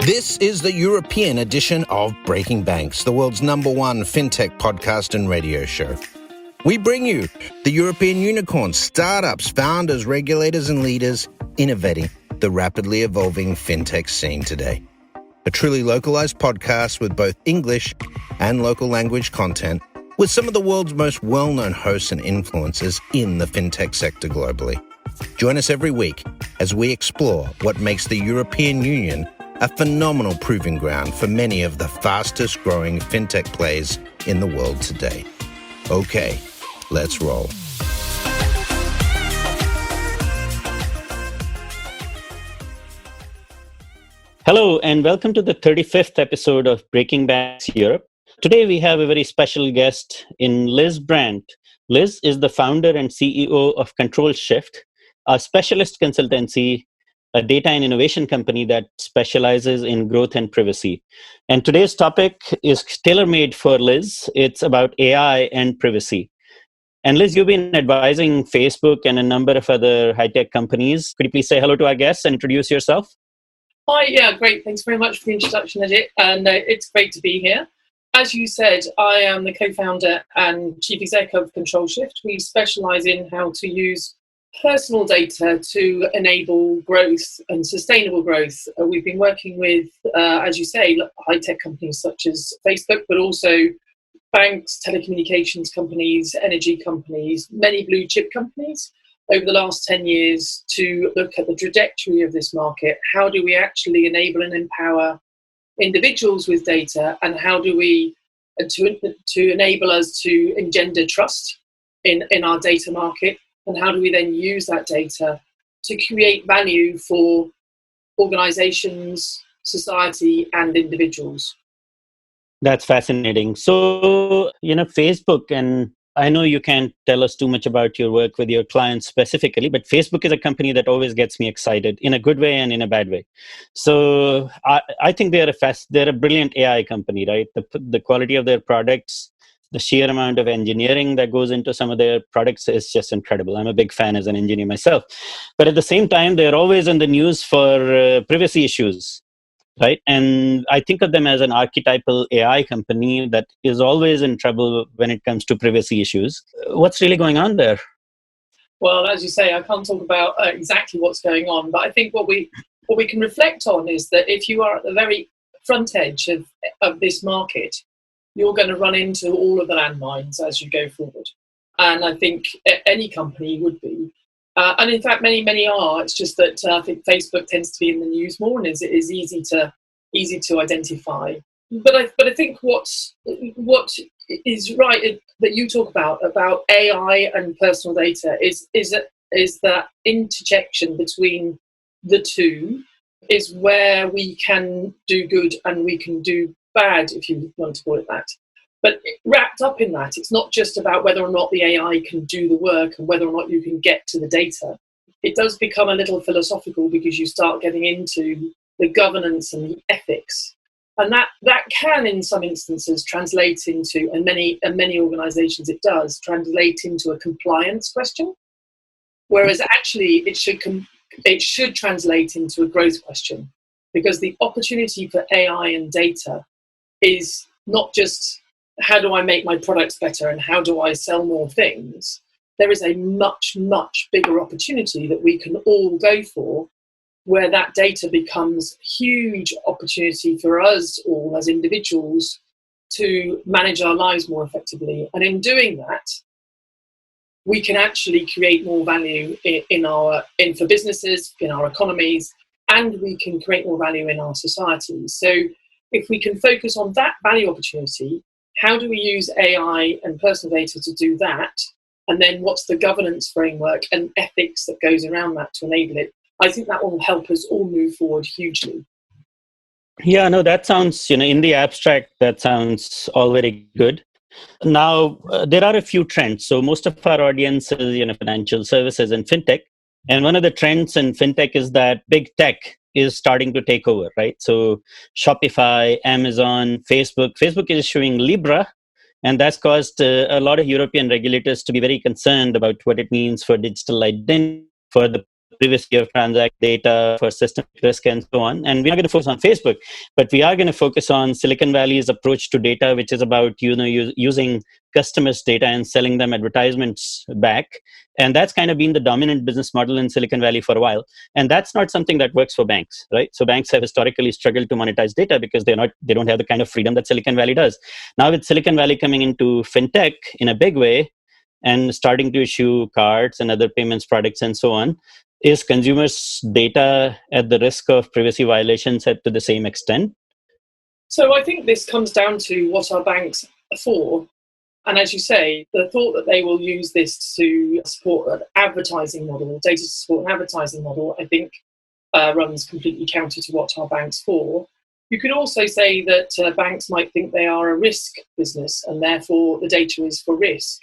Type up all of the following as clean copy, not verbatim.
This is the European edition of Breaking Banks, the world's #1 fintech podcast and radio show. We bring you the European unicorns, startups, founders, regulators, and leaders innovating the rapidly evolving fintech scene today. A truly localized podcast with both English and local language content, with some of the world's most well-known hosts and influencers in the fintech sector globally. Join us every week as we explore what makes the European Union a phenomenal proving ground for many of the fastest growing fintech plays in the world today. Okay, let's roll. Hello, and welcome to the 35th episode of Breaking Banks Europe. Today we have a very special guest in Liz Brandt. Liz is the founder and CEO of Control Shift, a specialist consultancy, a data and innovation company that specializes in growth and privacy. And today's topic is tailor-made for Liz. It's about AI and privacy. And Liz, you've been advising Facebook and a number of other high-tech companies. Could you please say hello to our guests and introduce yourself? Hi, great. Thanks very much for the introduction, Ajit. And it's great to be here. As you said, I am the co-founder and chief executive of Control Shift. We specialize in how to use personal data to enable growth and sustainable growth. We've been working with, as you say, high-tech companies such as Facebook, but also banks, telecommunications companies, energy companies, many blue chip companies over the last 10 years to look at the trajectory of this market. How do we actually enable and empower individuals with data, and how do we to enable us to engender trust in our data market? And how do we then use that data to create value for organizations, society, and individuals? That's fascinating. So, Facebook, and I know you can't tell us too much about your work with your clients specifically, but Facebook is a company that always gets me excited in a good way and in a bad way. So I think they're a brilliant AI company, right? The quality of their products, the sheer amount of engineering that goes into some of their products is just incredible. I'm a big fan as an engineer myself. But at the same time, they're always in the news for privacy issues, right? And I think of them as an archetypal AI company that is always in trouble when it comes to privacy issues. What's really going on there? Well, as you say, I can't talk about exactly what's going on, but I think what we can reflect on is that if you are at the very front edge of this market, you're going to run into all of the landmines as you go forward. And I think any company would be. And in fact, many are. It's just that I think Facebook tends to be in the news more and is easy to identify. But I think what is right that you talk about AI and personal data is that intersection between the two is where we can do good and we can do bad, if you want to call it that. But wrapped up in that, it's not just about whether or not the AI can do the work and whether or not you can get to the data. It does become a little philosophical because you start getting into the governance and the ethics. And that can, in some instances, translate into, and many organizations it does, translate into a compliance question. Whereas actually it should translate into a growth question, because the opportunity for AI and data is not just how do I make my products better and how do I sell more things. There is a much, much bigger opportunity that we can all go for, where that data becomes a huge opportunity for us all as individuals to manage our lives more effectively. And in doing that, we can actually create more value for businesses, in our economies, and we can create more value in our societies. So if we can focus on that value opportunity, how do we use AI and personal data to do that? And then what's the governance framework and ethics that goes around that to enable it? I think that will help us all move forward hugely. Yeah, no, that sounds, in the abstract, that sounds all very good. Now, there are a few trends. So most of our audience is, financial services and fintech. And one of the trends in fintech is that big tech is starting to take over, right? So Shopify, Amazon, Facebook is issuing Libra, and that's caused a lot of European regulators to be very concerned about what it means for digital identity, for the privacy of transact data, for systemic risk, and so on. And we're not going to focus on Facebook, but we are going to focus on Silicon Valley's approach to data, which is about using customers' data and selling them advertisements back. And that's kind of been the dominant business model in Silicon Valley for a while. And that's not something that works for banks, right? So banks have historically struggled to monetize data because they don't have the kind of freedom that Silicon Valley does. Now with Silicon Valley coming into fintech in a big way and starting to issue cards and other payments products and so on, is consumers' data at the risk of privacy violations to the same extent? So I think this comes down to what our banks are for. And as you say, the thought that they will use this to support an advertising model, data to support an advertising model, I think runs completely counter to what our banks are for. You could also say that banks might think they are a risk business and therefore the data is for risk.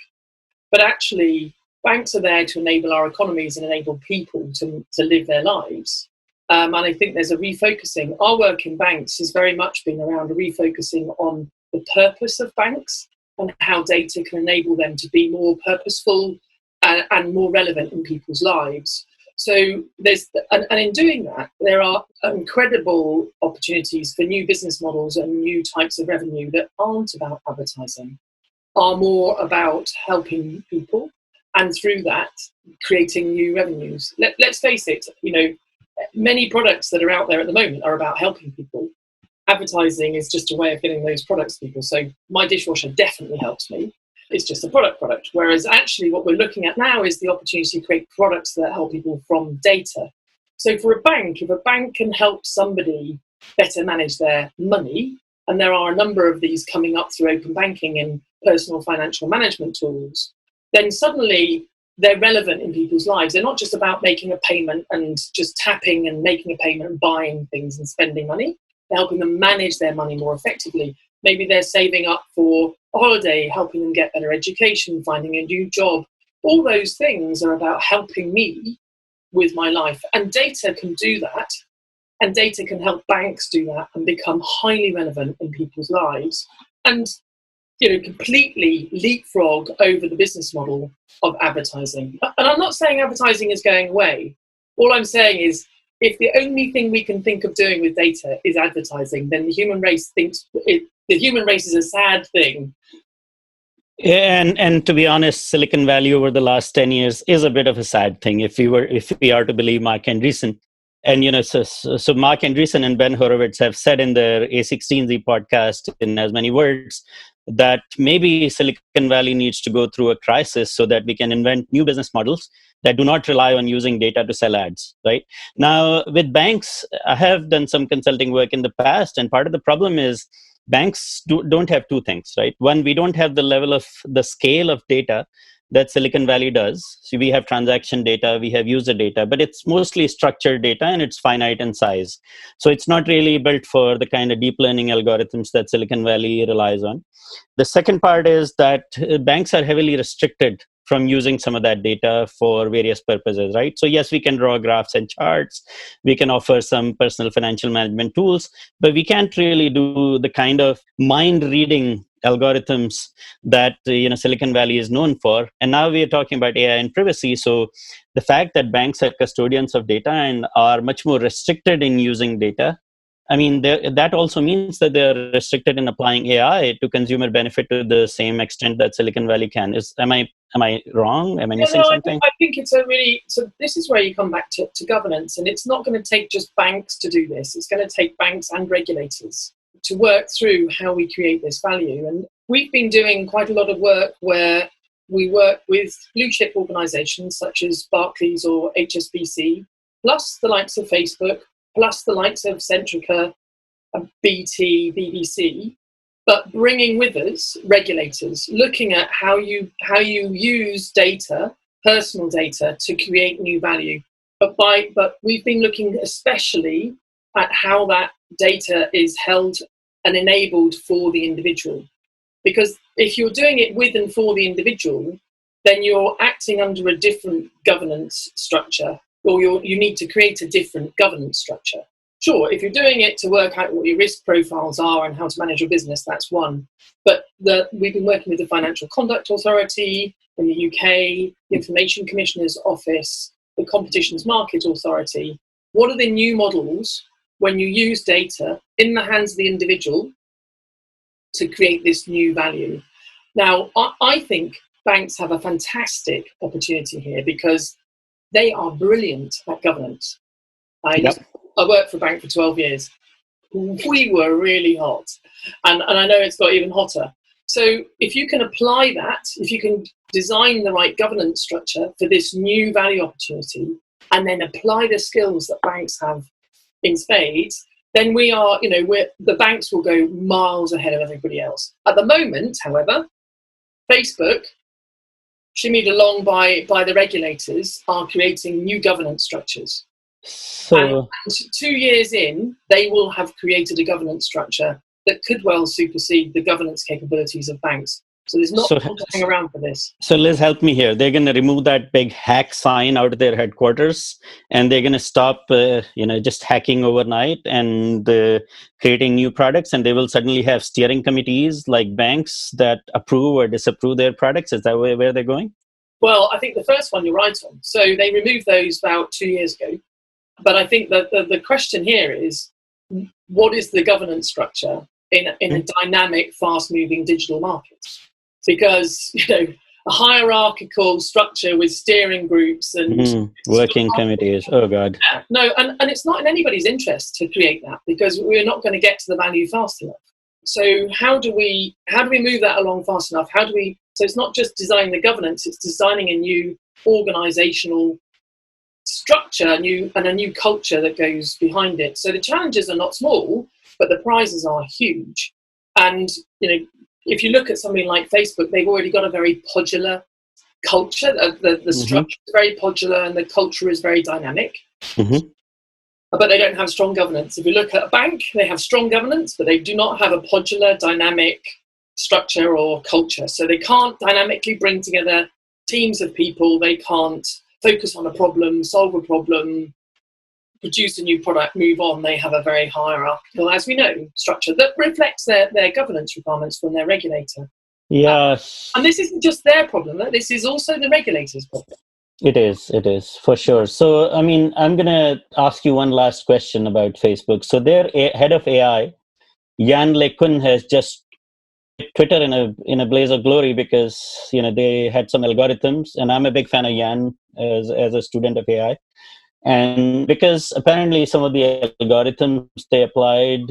But actually, banks are there to enable our economies and enable people to live their lives. And I think there's a refocusing. Our work in banks has very much been around a refocusing on the purpose of banks and how data can enable them to be more purposeful and more relevant in people's lives. So and in doing that, there are incredible opportunities for new business models and new types of revenue that aren't about advertising, are more about helping people, and through that, creating new revenues. Let's face it, many products that are out there at the moment are about helping people. Advertising is just a way of getting those products to people. So my dishwasher definitely helps me. It's just a product. Whereas actually what we're looking at now is the opportunity to create products that help people from data. So for a bank, if a bank can help somebody better manage their money, and there are a number of these coming up through open banking and personal financial management tools, then suddenly they're relevant in people's lives. They're not just about making a payment and just tapping and making a payment and buying things and spending money. They're helping them manage their money more effectively. Maybe they're saving up for a holiday, helping them get better education, finding a new job. All those things are about helping me with my life. And data can do that. And data can help banks do that and become highly relevant in people's lives. And completely leapfrog over the business model of advertising. And I'm not saying advertising is going away. All I'm saying is, if the only thing we can think of doing with data is advertising, then the human race thinks the human race is a sad thing. Yeah, and to be honest, Silicon Valley over the last 10 years is a bit of a sad thing if we are to believe Mark Andreessen. And so Mark Andreessen and Ben Horowitz have said in their A16Z podcast in as many words that maybe Silicon Valley needs to go through a crisis so that we can invent new business models that do not rely on using data to sell ads, right? Now, with banks, I have done some consulting work in the past, and part of the problem is banks don't have two things, right? One, we don't have the level of the scale of data that Silicon Valley does. So we have transaction data, we have user data, but it's mostly structured data and it's finite in size. So it's not really built for the kind of deep learning algorithms that Silicon Valley relies on. The second part is that banks are heavily restricted from using some of that data for various purposes, right? So yes, we can draw graphs and charts, we can offer some personal financial management tools, but we can't really do the kind of mind reading algorithms that Silicon Valley is known for. And now we are talking about AI and privacy. So the fact that banks are custodians of data and are much more restricted in using data, I mean, that also means that they're restricted in applying AI to consumer benefit to the same extent that Silicon Valley can. Am I wrong? Am I missing something? I think it's so this is where you come back to governance, and it's not going to take just banks to do this. It's going to take banks and regulators to work through how we create this value. And we've been doing quite a lot of work where we work with blue chip organizations such as Barclays or HSBC, plus the likes of Facebook, plus the likes of Centrica, BT, BBC, but bringing with us regulators, looking at how you use data, personal data, to create new value. But we've been looking especially at how that data is held and enabled for the individual. Because if you're doing it with and for the individual, then you're acting under a different governance structure, or you need to create a different governance structure. Sure, if you're doing it to work out what your risk profiles are and how to manage your business, that's one. But we've been working with the Financial Conduct Authority in the UK, the Information Commissioner's Office, the Competitions Market Authority, what are the new models when you use data in the hands of the individual to create this new value? Now, I think banks have a fantastic opportunity here because they are brilliant at governance. I worked for a bank for 12 years. We were really hot. And I know it's got even hotter. So if you can apply that, if you can design the right governance structure for this new value opportunity, and then apply the skills that banks have in spades, then the banks will go miles ahead of everybody else. At the moment, however, Facebook, shimmied along by the regulators, are creating new governance structures. So, and 2 years in, they will have created a governance structure that could well supersede the governance capabilities of banks. So there's not time to hang around for this. So Liz, help me here. They're going to remove that big hack sign out of their headquarters, and they're going to stop, just hacking overnight and creating new products. And they will suddenly have steering committees like banks that approve or disapprove their products. Is that where they're going? Well, I think the first one you're right on. So they removed those about 2 years ago. But I think that the question here is, what is the governance structure in a dynamic, fast-moving digital market? Because, a hierarchical structure with steering groups and working committees. Oh, God. No, and it's not in anybody's interest to create that because we're not going to get to the value fast enough. So how do we move that along fast enough? So it's not just designing the governance, it's designing a new organizational structure, a new culture that goes behind it. So the challenges are not small, but the prizes are huge. And, if you look at something like Facebook, they've already got a very podular culture. The structure is very podular and the culture is very dynamic. But they don't have strong governance. If you look at a bank, they have strong governance, but they do not have a podular, dynamic structure or culture. So they can't dynamically bring together teams of people. They can't focus on a problem, solve a problem, produce a new product, move on. They have a very hierarchical, as we know, structure that reflects their governance requirements from their regulator. Yes. And this isn't just their problem. This is also the regulator's problem. It is, for sure. So, I'm going to ask you one last question about Facebook. So their head of AI, Jan LeCun, has just Twitter in a blaze of glory because, they had some algorithms, and I'm a big fan of Jan as a student of AI. And because apparently some of the algorithms they applied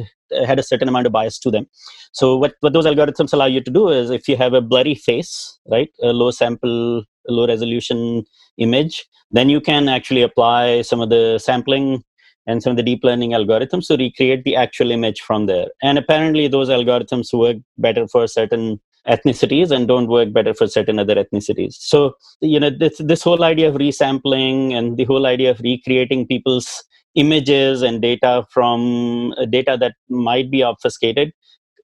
had a certain amount of bias to them. So what those algorithms allow you to do is, if you have a blurry face, right, a low resolution image, then you can actually apply some of the sampling and some of the deep learning algorithms to recreate the actual image from there. And apparently those algorithms work better for certain ethnicities and don't work better for certain other ethnicities. So, this whole idea of resampling and the whole idea of recreating people's images and data from data that might be obfuscated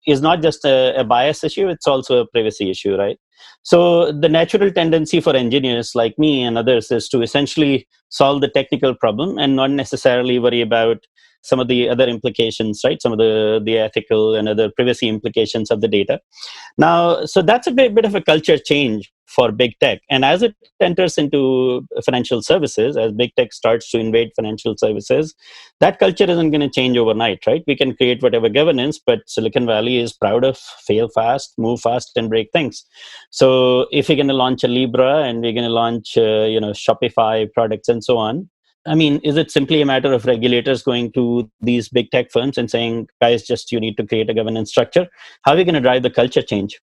is not just a bias issue, it's also a privacy issue, right? So the natural tendency for engineers like me and others is to essentially solve the technical problem and not necessarily worry about some of the other implications, right? Some of the ethical and other privacy implications of the data. Now, so that's a bit of a culture change for big tech. And as it enters into financial services, as big tech starts to invade financial services, that culture isn't going to change overnight, right? We can create whatever governance, but Silicon Valley is proud of fail fast, move fast, and break things. So if we're going to launch a Libra and we're going to launch, Shopify products and so on, is it simply a matter of regulators going to these big tech firms and saying, guys, you need to create a governance structure? How are we going to drive the culture change?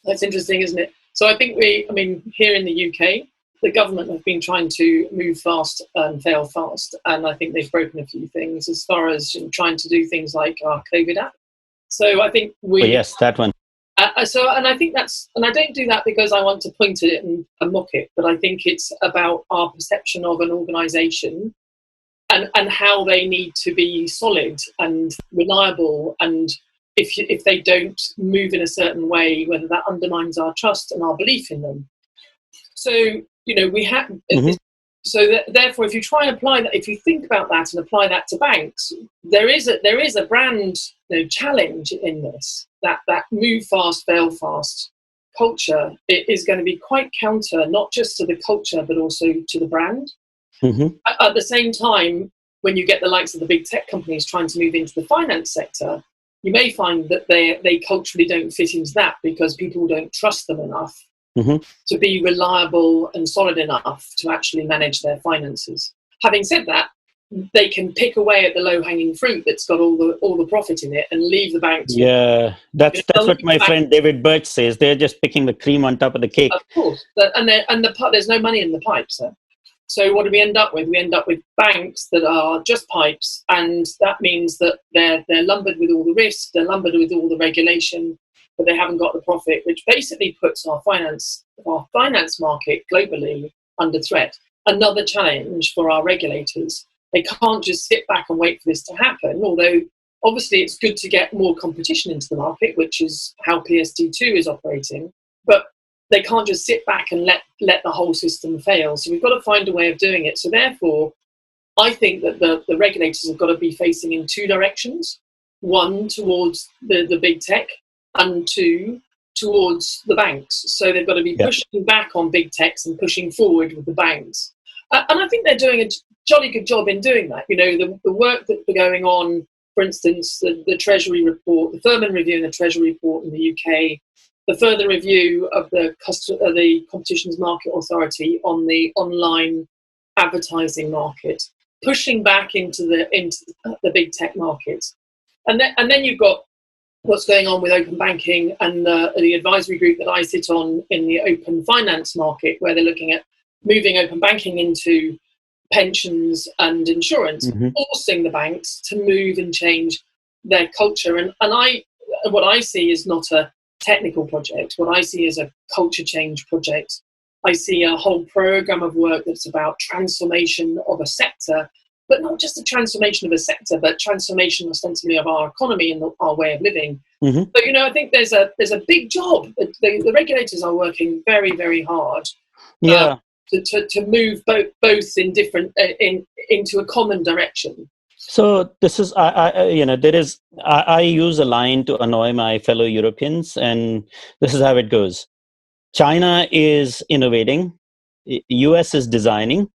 That's interesting, isn't it? So I think here in the UK, the government have been trying to move fast and fail fast. And I think they've broken a few things as far as trying to do things like our COVID app. So I think yes, that one. And I think and I don't do that because I want to point at it and mock it, but I think it's about our perception of an organisation and how they need to be solid and reliable, and if they don't move in a certain way, whether that undermines our trust and our belief in them. So we have. So therefore, if you try and apply that, if you think about that and apply that to banks, there is a brand challenge in this. That move fast, fail fast culture is going to be quite counter, not just to the culture, but also to the brand. At the same time, when you get the likes of the big tech companies trying to move into the finance sector, you may find that they culturally don't fit into that because people don't trust them enough to be reliable and solid enough to actually manage their finances. Having said that, they can pick away at the low-hanging fruit that's got all the profit in it and leave the banks. Yeah, that's what my friend David Birch says. They're just picking the cream on top of the cake. Of course, there's no money in the pipes. So what do we end up with? We end up with banks that are just pipes, and that means that they're lumbered with all the risk, they're lumbered with all the regulation, but they haven't got the profit, which basically puts our finance market globally under threat. Another challenge for our regulators. They can't just sit back and wait for this to happen, although obviously it's good to get more competition into the market, which is how PSD2 is operating, but they can't just sit back and let the whole system fail. So we've got to find a way of doing it. So therefore, I think that the regulators have got to be facing in two directions. One, towards the big tech, and two, towards the banks. So they've got to be pushing back on big techs and pushing forward with the banks. And I think they're doing a jolly good job in doing that. You know, the work that's going on, for instance, the Treasury report, the Furman review in the Treasury report in the UK, the further review of the Competitions Market Authority on the online advertising market, pushing back into the big tech markets. And then you've got what's going on with open banking and the advisory group that I sit on in the open finance market, where they're looking at moving open banking into pensions and insurance, forcing the banks to move and change their culture. And what I see is not a technical project. What I see is a culture change project. I see a whole program of work that's about transformation of a sector, but not just a transformation of a sector, but transformation ostensibly of our economy and our way of living. But you know, I think there's a big job. The regulators are working very, very hard. To move both in different into a common direction. So this is, I use a line to annoy my fellow Europeans, and this is how it goes. China is innovating, US is designing,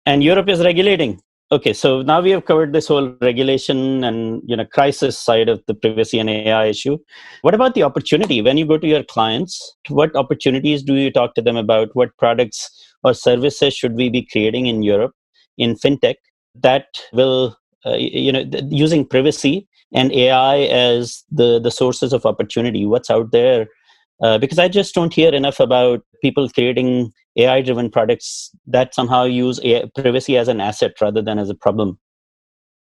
and Europe is regulating. Okay, so now we have covered this whole regulation and crisis side of the privacy and AI issue. What about the opportunity? When you go to your clients, what opportunities do you talk to them about? What products or services should we be creating in Europe, in fintech, that will, using privacy and AI as the sources of opportunity? What's out there? Because I just don't hear enough about people creating AI-driven products that somehow use privacy as an asset rather than as a problem.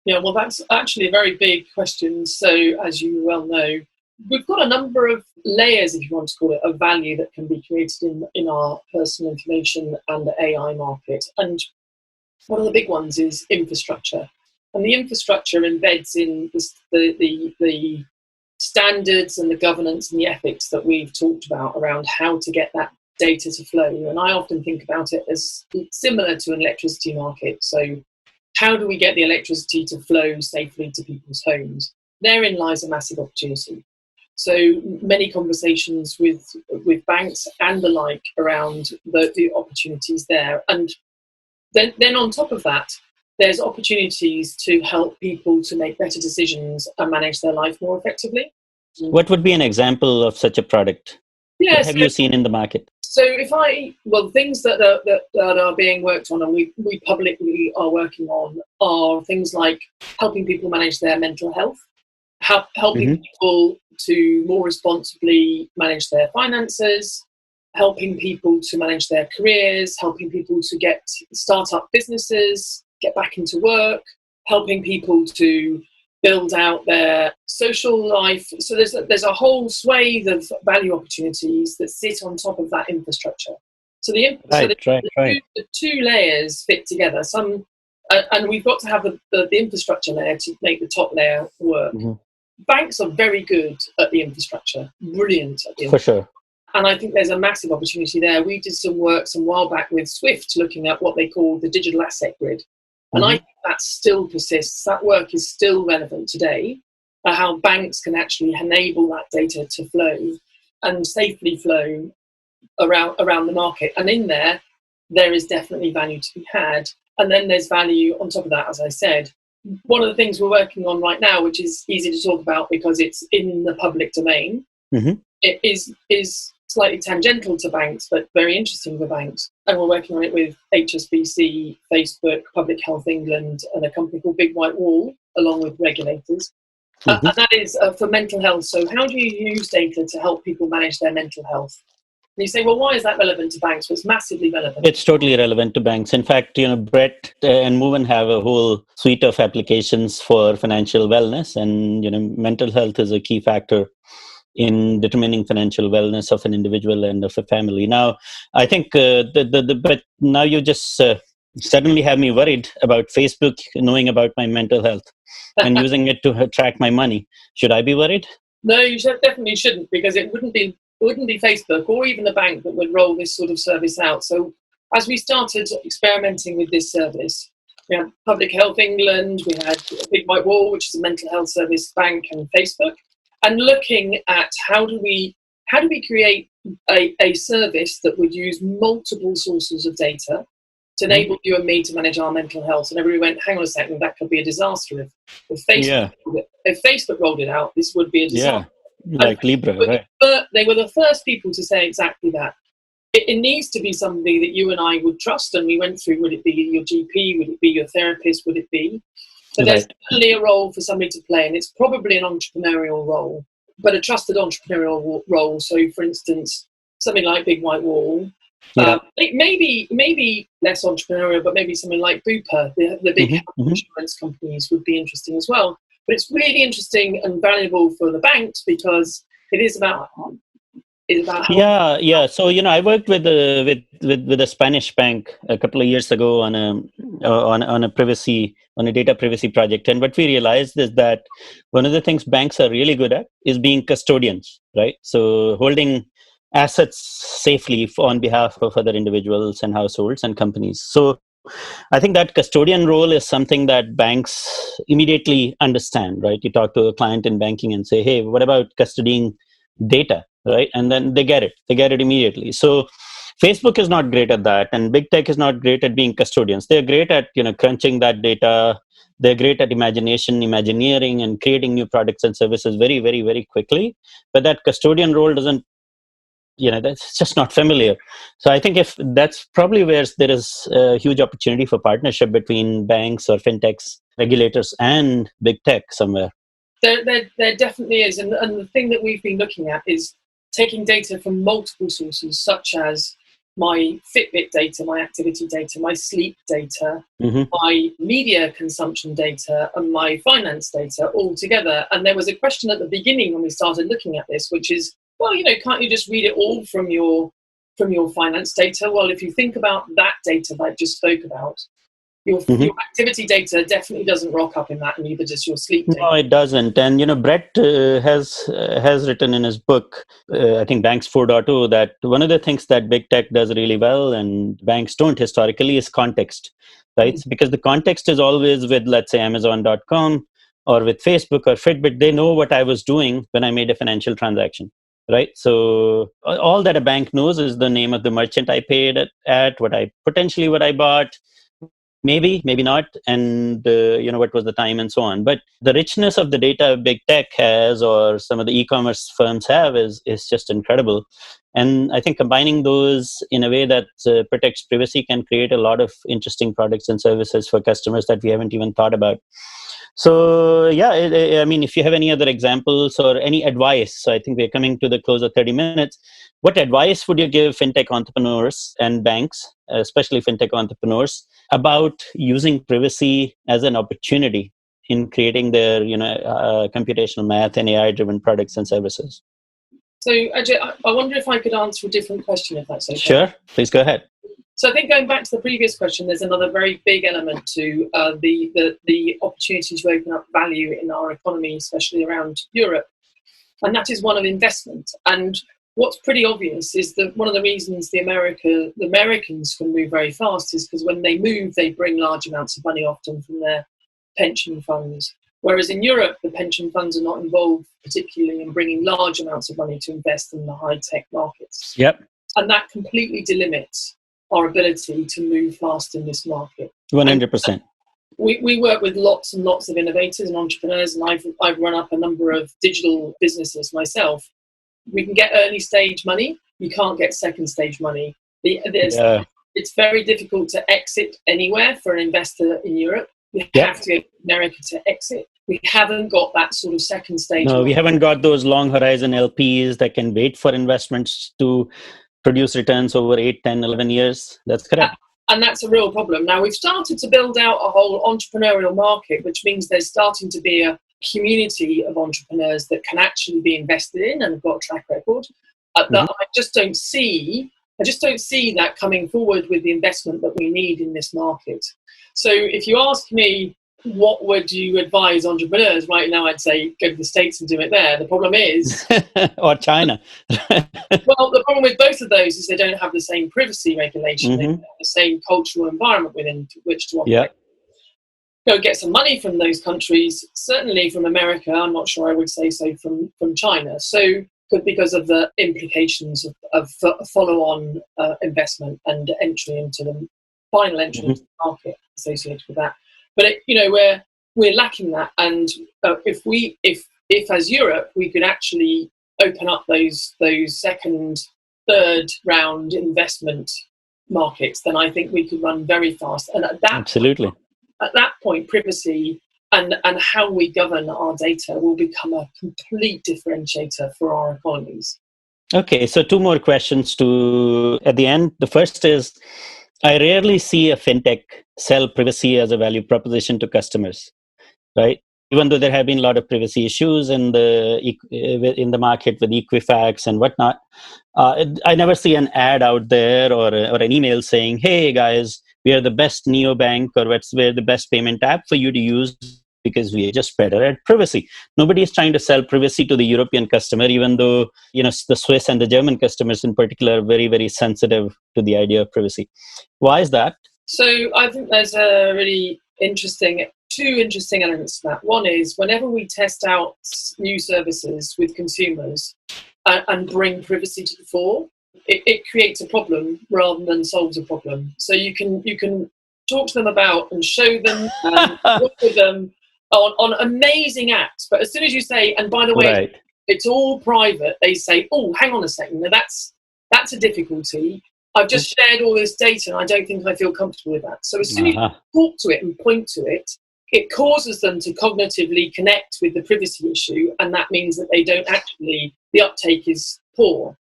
Yeah, well, that's actually a very big question. So, as you well know, we've got a number of layers, if you want to call it, of value that can be created in our personal information and the AI market. And one of the big ones is infrastructure. And the infrastructure embeds in the standards and the governance and the ethics that we've talked about around how to get that data to flow. And I often think about it as similar to an electricity market. So how do we get the electricity to flow safely to people's homes? Therein lies a massive opportunity. So many conversations with banks and the like around the opportunities there. And then on top of that, there's opportunities to help people to make better decisions and manage their life more effectively. What would be an example of such a product? Yeah, what have you seen in the market? So things that are being worked on and we publicly are working on are things like helping people manage their mental health, helping people to more responsibly manage their finances, helping people to manage their careers, helping people to start up businesses, get back into work, helping people to build out their social life. So there's a whole swathe of value opportunities that sit on top of that infrastructure. So the two layers fit together. And we've got to have the infrastructure layer to make the top layer work. Banks are very good at the infrastructure, brilliant at the infrastructure. For sure. And I think there's a massive opportunity there. We did some work some while back with Swift looking at what they call the digital asset grid. And I think that still persists. That work is still relevant today, how banks can actually enable that data to flow and safely flow around the market. And in there is definitely value to be had. And then there's value on top of that, as I said. One of the things we're working on right now, which is easy to talk about because it's in the public domain, it is slightly tangential to banks, but very interesting for banks. And we're working on it with HSBC, Facebook, Public Health England, and a company called Big White Wall, along with regulators. And that is for mental health. So how do you use data to help people manage their mental health? And you say, well, why is that relevant to banks? Well, it's massively relevant. It's totally relevant to banks. In fact, Brett and Moven have a whole suite of applications for financial wellness, and mental health is a key factor in determining financial wellness of an individual and of a family. Now, I think but now you just suddenly have me worried about Facebook knowing about my mental health and using it to track my money. Should I be worried? No, you definitely shouldn't, because it wouldn't be Facebook or even the bank that would roll this sort of service out. So as we started experimenting with this service, we had Public Health England, we had Big White Wall, which is a mental health service, bank, and Facebook, and looking at how do we create a service that would use multiple sources of data to enable you and me to manage our mental health. And everybody went, hang on a second, that could be a disaster. If Facebook rolled it out, this would be a disaster. Like Libra, right? But they were the first people to say exactly that. It needs to be somebody that you and I would trust. And we went through, would it be your GP? Would it be your therapist? Would it be? But there's certainly a role for somebody to play, and it's probably an entrepreneurial role, but a trusted entrepreneurial role. So, for instance, something like Big White Wall, maybe less entrepreneurial, but maybe something like Bupa, the big health insurance companies, would be interesting as well. But it's really interesting and valuable for the banks because it is about how. So I worked with a Spanish bank a couple of years ago on a data privacy project, and what we realized is that one of the things banks are really good at is being custodians, right? So holding assets safely on behalf of other individuals and households and companies. So I think that custodian role is something that banks immediately understand, right? You talk to a client in banking and say, hey, what about custodying data, right? And then they get it immediately. So Facebook is not great at that, and big tech is not great at being custodians. They're great at crunching that data. They're great at imagineering and creating new products and services very, very, very quickly. But that custodian role doesn't, that's just not familiar. So I think if that's probably where there is a huge opportunity for partnership between banks or fintechs, regulators, and big tech somewhere. There definitely is. And the thing that we've been looking at is taking data from multiple sources, such as my Fitbit data, my activity data, my sleep data, my media consumption data, and my finance data all together. And there was a question at the beginning when we started looking at this, which is, well, can't you just read it all from your finance data? Well, if you think about that data that I just spoke about, your activity data definitely doesn't rock up in that, and neither does your sleep data. No, it doesn't. And Brett has written in his book, I think Banks 4.0, that one of the things that big tech does really well and banks don't historically is context, right? Because the context is always with, let's say, Amazon.com or with Facebook or Fitbit. They know what I was doing when I made a financial transaction. Right. So all that a bank knows is the name of the merchant I paid at, what I bought, maybe not, and what was the time and so on. But the richness of the data big tech has, or some of the e-commerce firms have, is just incredible. And I think combining those in a way that protects privacy can create a lot of interesting products and services for customers that we haven't even thought about. So, if you have any other examples or any advice, so I think we're coming to the close of 30 minutes. What advice would you give fintech entrepreneurs and banks, especially fintech entrepreneurs, about using privacy as an opportunity in creating their, computational math and AI-driven products and services? So, Ajay, I wonder if I could answer a different question, if that's okay. Sure, please go ahead. So I think going back to the previous question, there's another very big element to the opportunity to open up value in our economy, especially around Europe, and that is one of investment. And what's pretty obvious is that one of the reasons the Americans can move very fast is because when they move, they bring large amounts of money, often from their pension funds. Whereas in Europe, the pension funds are not involved particularly in bringing large amounts of money to invest in the high-tech markets. Yep. And that completely delimits our ability to move fast in this market. 100%. We work with lots and lots of innovators and entrepreneurs, and I've run up a number of digital businesses myself. We can get early stage money. You can't get second stage money. It's very difficult to exit anywhere for an investor in Europe. You have to go to America to exit. We haven't got that sort of second stage. No, we haven't got those long horizon LPs that can wait for investments to produce returns over 8, 10, 11 years. That's correct. And that's a real problem. Now, we've started to build out a whole entrepreneurial market, which means there's starting to be a community of entrepreneurs that can actually be invested in and have got a track record. That I just don't see that coming forward with the investment that we need in this market. So if you ask me, what would you advise entrepreneurs right now? I'd say go to the States and do it there. The problem is... or China. Well, the problem with both of those is they don't have the same privacy regulation, they don't have the same cultural environment within which to operate. Go get some money from those countries, certainly from America. I'm not sure I would say so from China. So because of the implications of follow-on investment and entry into the final entry into the market associated with that. But we're lacking that, and if as Europe we could actually open up those second, third round investment markets, then I think we could run very fast. And at that point, privacy and how we govern our data will become a complete differentiator for our economies. Okay, so 2 more questions at the end. The first is, I rarely see a fintech sell privacy as a value proposition to customers, right? Even though there have been a lot of privacy issues in the market with Equifax and whatnot, I never see an ad out there or an email saying, "Hey guys, we are the best neobank, or we're the best payment app for you to use because we are just better at privacy." Nobody is trying to sell privacy to the European customer, even though the Swiss and the German customers in particular are very, very sensitive to the idea of privacy. Why is that? So I think there's a really two interesting elements to that. One is whenever we test out new services with consumers and bring privacy to the fore, it creates a problem rather than solves a problem. So you can talk to them about and show them and work with them on amazing apps. But as soon as you say, and by the way, it's all private, they say, "Oh, hang on a second, now that's a difficulty. I've just shared all this data and I don't think I feel comfortable with that." So as soon as you talk to it and point to it, it causes them to cognitively connect with the privacy issue, and that means that they don't the uptake is poor.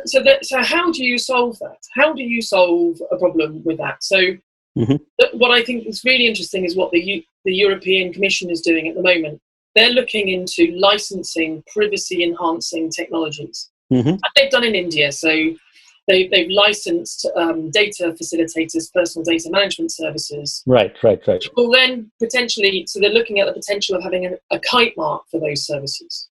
So how do you solve that? How do you solve a problem with that? So what I think is really interesting is what the European Commission is doing at the moment. They're looking into licensing privacy-enhancing technologies. And they've done in India. So they've licensed data facilitators, personal data management services. Right. Well, then potentially, so they're looking at the potential of having a kite mark for those services.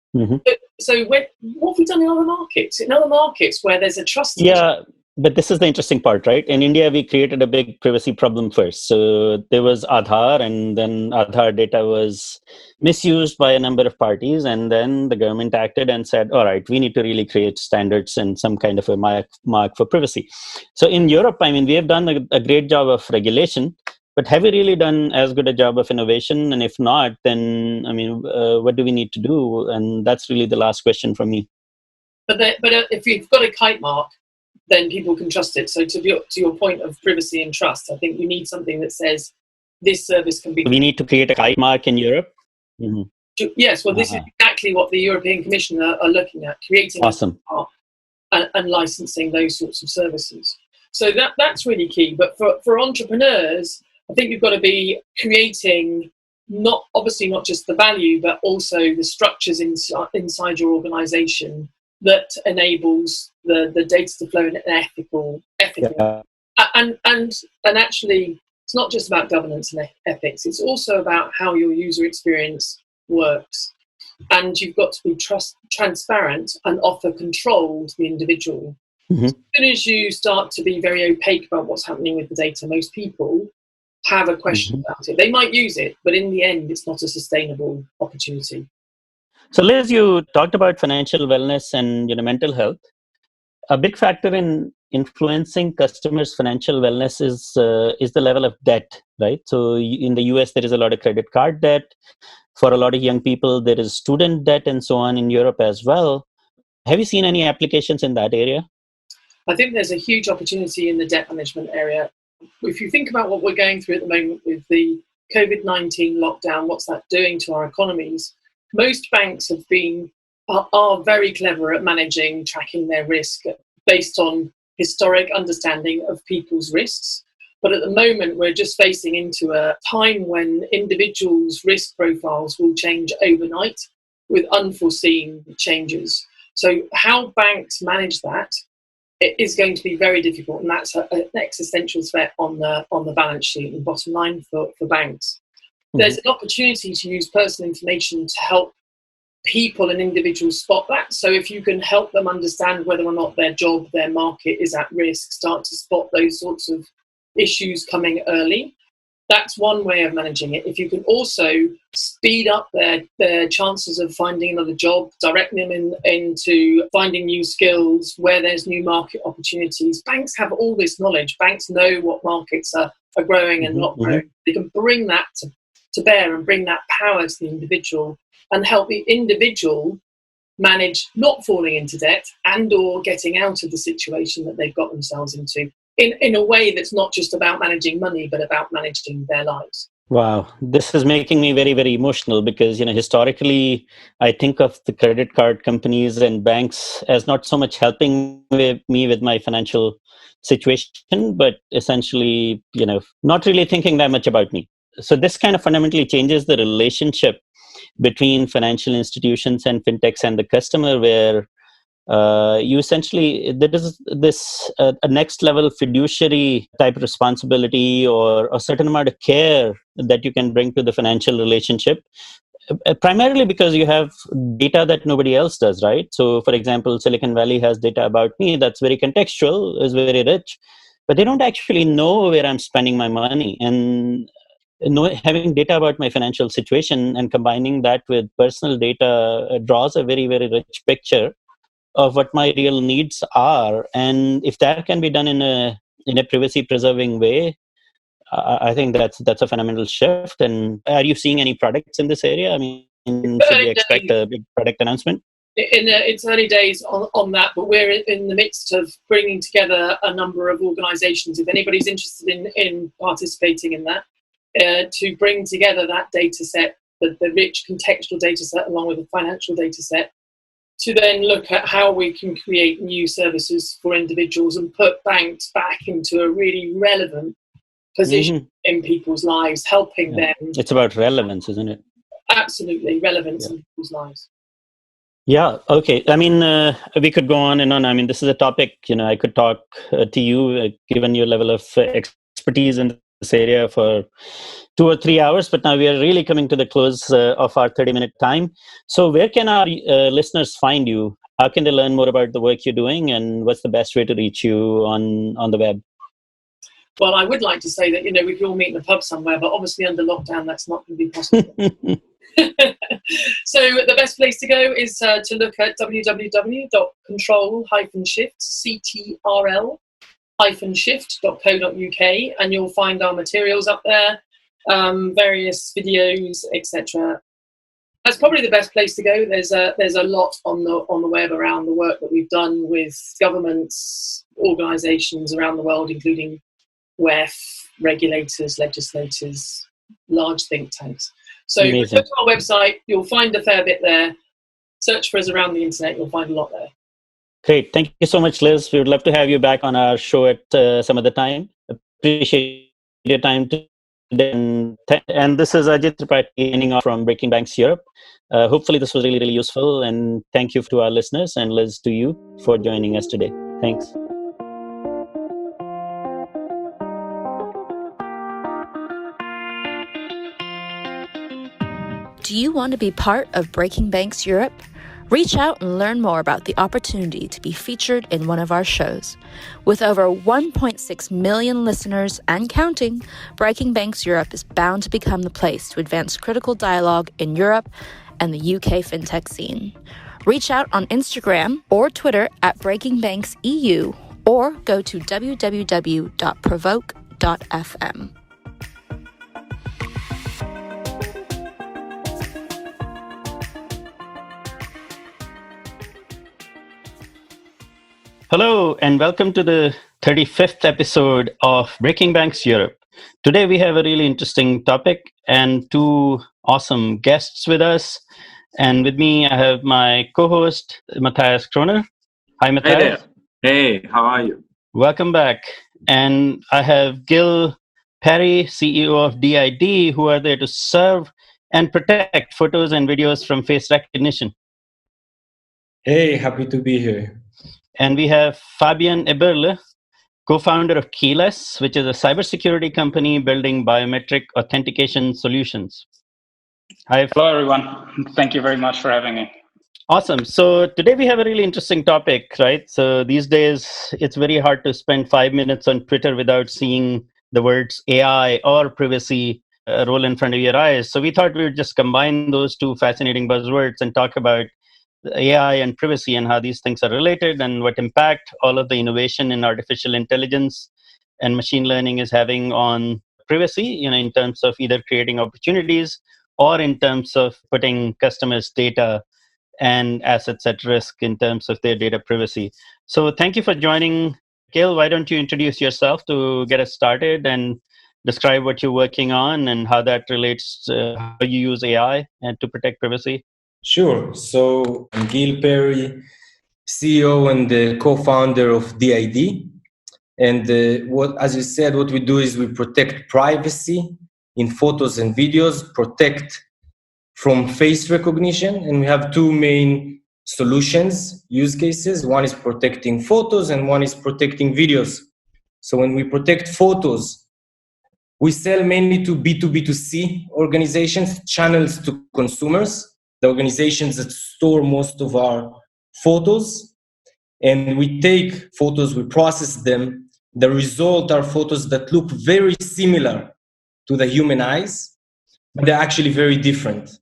So what have we done in other markets? In other markets where there's a trust issue? But this is the interesting part, right? In India, we created a big privacy problem first. So there was Aadhaar, and then Aadhaar data was misused by a number of parties. And then the government acted and said, all right, we need to really create standards and some kind of a mark for privacy. So in Europe, we have done a great job of regulation, but have we really done as good a job of innovation? And if not, then, what do we need to do? And that's really the last question from me. But if you've got a kite mark, then people can trust it. So to your point of privacy and trust, I think you need something that says this service can be... We need to create a kite mark in Europe? Yes, well, this is exactly what the European Commission are looking at, creating a mark and licensing those sorts of services. So that's really key. But for entrepreneurs, I think you've got to be creating not just the value, but also the structures inside your organization that enables the data to flow in an ethical. And actually, it's not just about governance and ethics. It's also about how your user experience works. And you've got to be transparent and offer control to the individual. As soon as you start to be very opaque about what's happening with the data, most people have a question about it. They might use it, but in the end, it's not a sustainable opportunity. So Liz, you talked about financial wellness and mental health. A big factor in influencing customers' financial wellness is the level of debt, right? So in the US, there is a lot of credit card debt. For a lot of young people, there is student debt and so on in Europe as well. Have you seen any applications in that area? I think there's a huge opportunity in the debt management area. If you think about what we're going through at the moment with the COVID-19 lockdown, what's that doing to our economies? Most banks are very clever at managing, tracking their risk based on historic understanding of people's risks. But at the moment, we're just facing into a time when individuals' risk profiles will change overnight with unforeseen changes. So how banks manage that, it is going to be very difficult, and that's an existential threat on the balance sheet and bottom line for banks. Mm-hmm. There's an opportunity to use personal information to help people and individuals spot that. So if you can help them understand whether or not their job, their market is at risk, start to spot those sorts of issues coming early, that's one way of managing it. If you can also speed up their chances of finding another job, direct them into finding new skills, where there's new market opportunities. Banks have all this knowledge. Banks know what markets are growing and not growing. They can bring that to bear and bring that power to the individual and help the individual manage not falling into debt and or getting out of the situation that they've got themselves into. In a way that's not just about managing money, but about managing their lives. Wow, this is making me very, very emotional because, historically, I think of the credit card companies and banks as not so much helping me with my financial situation, but essentially, not really thinking that much about me. So this kind of fundamentally changes the relationship between financial institutions and fintechs and the customer, where you essentially, there is this a next level fiduciary type responsibility or a certain amount of care that you can bring to the financial relationship, primarily because you have data that nobody else does, right? So for example, Silicon Valley has data about me that's very contextual, is very rich, but they don't actually know where I'm spending my money. And having data about my financial situation and combining that with personal data draws a very, very rich picture of what my real needs are. And if that can be done in a privacy preserving way, I think that's a fundamental shift. And are you seeing any products in this area? I mean, should we expect a big product announcement? It's early days on that, but we're in the midst of bringing together a number of organizations. If anybody's interested in participating in that, to bring together that data set, the rich contextual data set along with the financial data set, to then look at how we can create new services for individuals and put banks back into a really relevant position in people's lives, helping them. It's about relevance, isn't it? Absolutely, relevance in people's lives. Yeah, okay. I mean, we could go on and on. I mean, this is a topic, I could talk to you, given your level of expertise in this area, for 2 or 3 hours, but now we are really coming to the close of our 30-minute time. So where can our listeners find you? How can they learn more about the work you're doing, and what's the best way to reach you on the web? Well, I would like to say that, we could all meet in a pub somewhere, but obviously under lockdown, that's not going to be possible. So the best place to go is to look at www.control-shift.co.uk, and you'll find our materials up there, various videos, etc. That's probably the best place to go. There's a lot on the web around the work that we've done with governments, organisations around the world, including WEF, regulators, legislators, large think tanks. So go to our website, you'll find a fair bit there. Search for us around the internet, you'll find a lot there. Great. Thank you so much, Liz. We would love to have you back on our show at some other time. Appreciate your time today. And this is Ajit Tripathi signing off from Breaking Banks Europe. Hopefully this was really, really useful. And thank you to our listeners, and Liz, to you for joining us today. Thanks. Do you want to be part of Breaking Banks Europe? Reach out and learn more about the opportunity to be featured in one of our shows. With over 1.6 million listeners and counting, Breaking Banks Europe is bound to become the place to advance critical dialogue in Europe and the UK fintech scene. Reach out on Instagram or Twitter at Breaking Banks EU, or go to www.provoke.fm. Hello, and welcome to the 35th episode of Breaking Banks Europe. Today we have a really interesting topic and two awesome guests with us. And with me, I have my co-host, Matthias Kroner. Hi, Matthias. Hey there. Hey, how are you? Welcome back. And I have Gil Perry, CEO of DID, who are there to serve and protect photos and videos from face recognition. Hey, happy to be here. And we have Fabian Eberle, co-founder of Keyless, which is a cybersecurity company building biometric authentication solutions. Hi. Hello, everyone. Thank you very much for having me. Awesome. So today we have a really interesting topic, right? So these days, it's very hard to spend 5 minutes on Twitter without seeing the words AI or privacy roll in front of your eyes. So we thought we would just combine those two fascinating buzzwords and talk about AI and privacy and how these things are related and what impact all of the innovation in artificial intelligence and machine learning is having on privacy, in terms of either creating opportunities or in terms of putting customers' data and assets at risk in terms of their data privacy. So thank you for joining. Gil, why don't you introduce yourself to get us started and describe what you're working on and how that relates to how you use AI and to protect privacy? Sure. So I'm Gil Perry, CEO and the co-founder of DID. And as you said, what we do is we protect privacy in photos and videos, protect from face recognition. And we have two main solutions, use cases. One is protecting photos and one is protecting videos. So when we protect photos, we sell mainly to B2B2C organizations, channels to consumers, the organizations that store most of our photos. And we take photos, we process them. The result are photos that look very similar to the human eyes, but they're actually very different.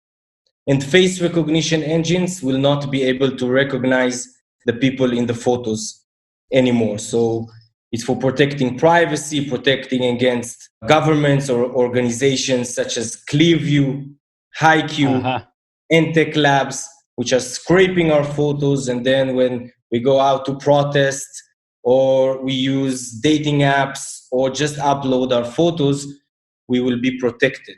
And face recognition engines will not be able to recognize the people in the photos anymore. So it's for protecting privacy, protecting against governments or organizations such as Clearview, HiQ, and tech labs, which are scraping our photos. And then when we go out to protest or we use dating apps or just upload our photos, we will be protected.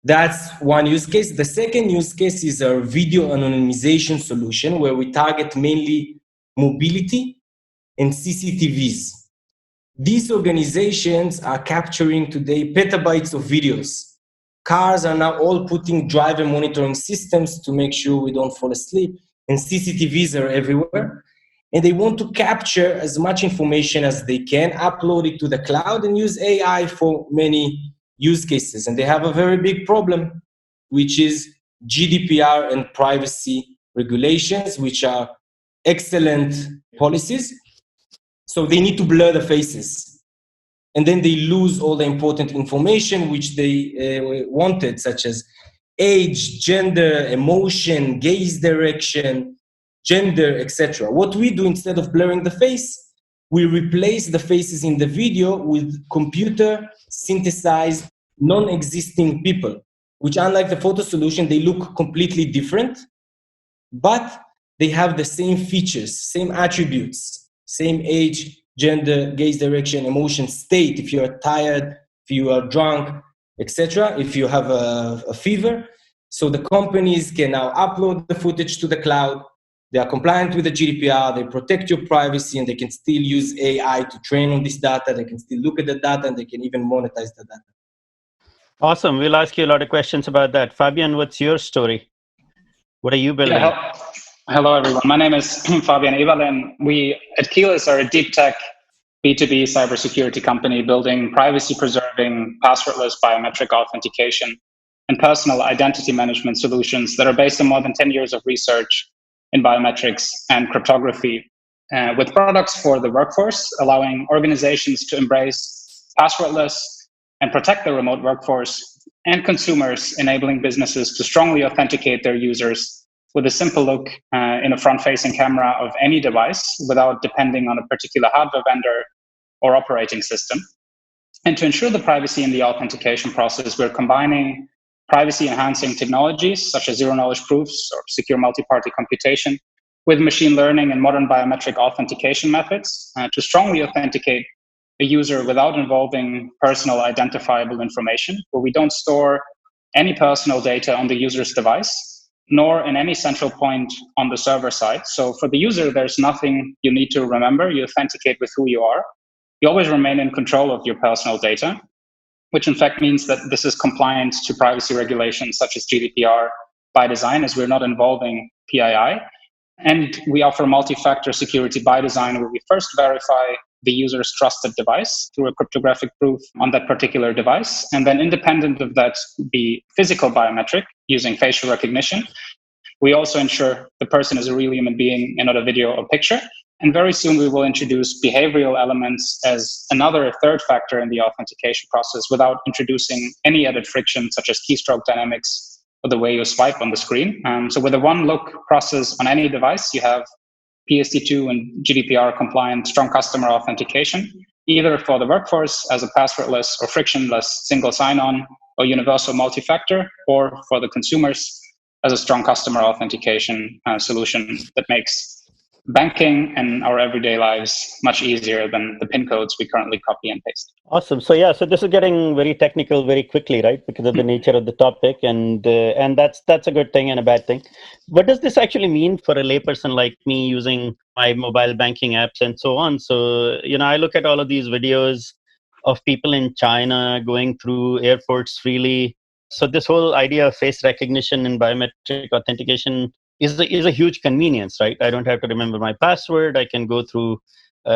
That's one use case. The second use case is our video anonymization solution, where we target mainly mobility and CCTVs. These organizations are capturing today petabytes of videos. Cars are now all putting driver monitoring systems to make sure we don't fall asleep, and CCTVs are everywhere. And they want to capture as much information as they can, upload it to the cloud, and use AI for many use cases. And they have a very big problem, which is GDPR and privacy regulations, which are excellent policies. So they need to blur the faces. And then they lose all the important information which they wanted, such as age, gender, emotion, gaze direction, gender, etc. What we do, instead of blurring the face, we replace the faces in the video with computer synthesized non-existing people, which, unlike the photo solution, they look completely different, but they have the same features, same attributes, same age, gender, gaze direction, emotion, state, if you are tired, if you are drunk, etc., if you have a fever. So the companies can now upload the footage to the cloud. They are compliant with the GDPR, they protect your privacy, and they can still use AI to train on this data. They can still look at the data, and they can even monetize the data. Awesome. We'll ask you a lot of questions about that. Fabian, what's your story? What are you building? Yeah, hello, everyone. My name is Fabian Eberle, and we at Keyless are a deep tech B2B cybersecurity company building privacy-preserving, passwordless biometric authentication and personal identity management solutions that are based on more than 10 years of research in biometrics and cryptography, with products for the workforce, allowing organizations to embrace passwordless and protect the remote workforce, and consumers, enabling businesses to strongly authenticate their users with a simple look in a front-facing camera of any device without depending on a particular hardware vendor or operating system. And to ensure the privacy in the authentication process, we're combining privacy-enhancing technologies such as zero-knowledge proofs or secure multi-party computation with machine learning and modern biometric authentication methods to strongly authenticate a user without involving personal identifiable information, where we don't store any personal data on the user's device, nor in any central point on the server side. So for the user, there's nothing you need to remember. You authenticate with who you are. You always remain in control of your personal data, which in fact means that this is compliant to privacy regulations such as GDPR by design, as we're not involving PII. And we offer multi-factor security by design, where we first verify the user's trusted device through a cryptographic proof on that particular device. And then independent of that, the physical biometric using facial recognition. We also ensure the person is a real human being and not a video or picture. And very soon we will introduce behavioral elements as another third factor in the authentication process without introducing any added friction, such as keystroke dynamics or the way you swipe on the screen. So with a one-look process on any device, you have PSD2 and GDPR compliant strong customer authentication, either for the workforce as a passwordless or frictionless single sign-on or universal multi-factor, or for the consumers as a strong customer authentication solution that makes banking and our everyday lives much easier than the PIN codes we currently copy and paste. Awesome. So yeah, so this is getting very technical very quickly, right? Because of the nature of the topic, and that's a good thing and a bad thing. What does this actually mean for a layperson like me using my mobile banking apps and so on? So I look at all of these videos of people in China going through airports freely. So this whole idea of face recognition and biometric authentication is a huge convenience, right? I don't have to remember my password. I can go through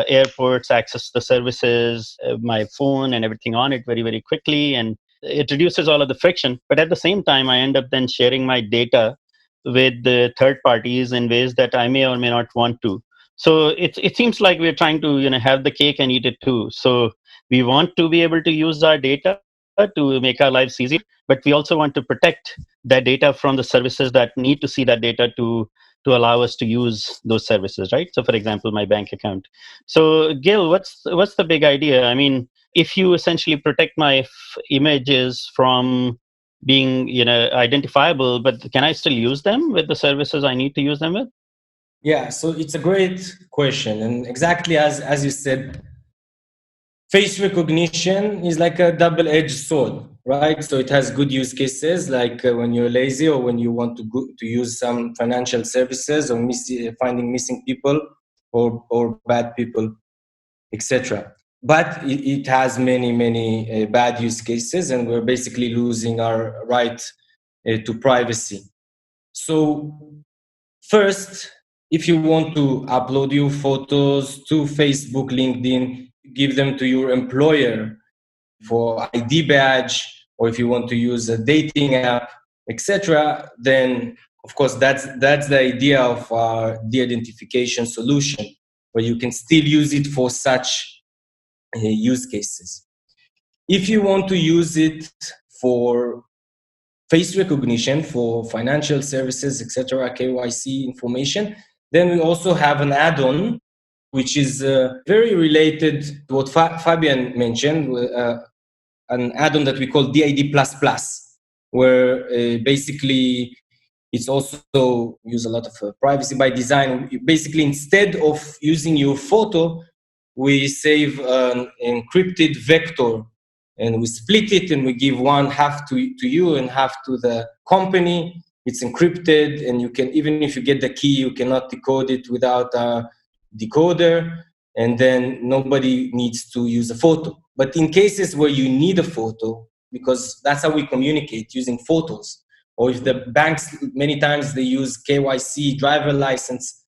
airports, access the services, my phone and everything on it very, very quickly. And it reduces all of the friction. But at the same time, I end up then sharing my data with the third parties in ways that I may or may not want to. So it seems like we're trying to have the cake and eat it too. So we want to be able to use our data to make our lives easier, but we also want to protect that data from the services that need to see that data to allow us to use those services, right? So for example, my bank account. So Gil, what's the big idea? I mean, if you essentially protect my images from being identifiable, but can I still use them with the services I need to use them with? Yeah, so it's a great question. And exactly as you said, face recognition is like a double-edged sword, right? So it has good use cases, like when you're lazy or when you want to use some financial services or finding missing people or bad people, etc. But it has many bad use cases, and we're basically losing our right to privacy. So first, if you want to upload your photos to Facebook, LinkedIn, give them to your employer for ID badge, or if you want to use a dating app, etc., then of course that's the idea of our de-identification solution, where you can still use it for such use cases. If you want to use it for face recognition for financial services, etc., KYC information, then we also have an add-on which is very related to what Fabian mentioned, an add-on that we call DID++, where basically it's also use a lot of privacy by design. Basically, instead of using your photo, we save an encrypted vector, and we split it, and we give one half to you and half to the company. It's encrypted, and you can, even if you get the key, you cannot decode it without a decoder, and then nobody needs to use a photo. But in cases where you need a photo, because that's how we communicate, using photos, or if the banks, many times they use KYC, driver license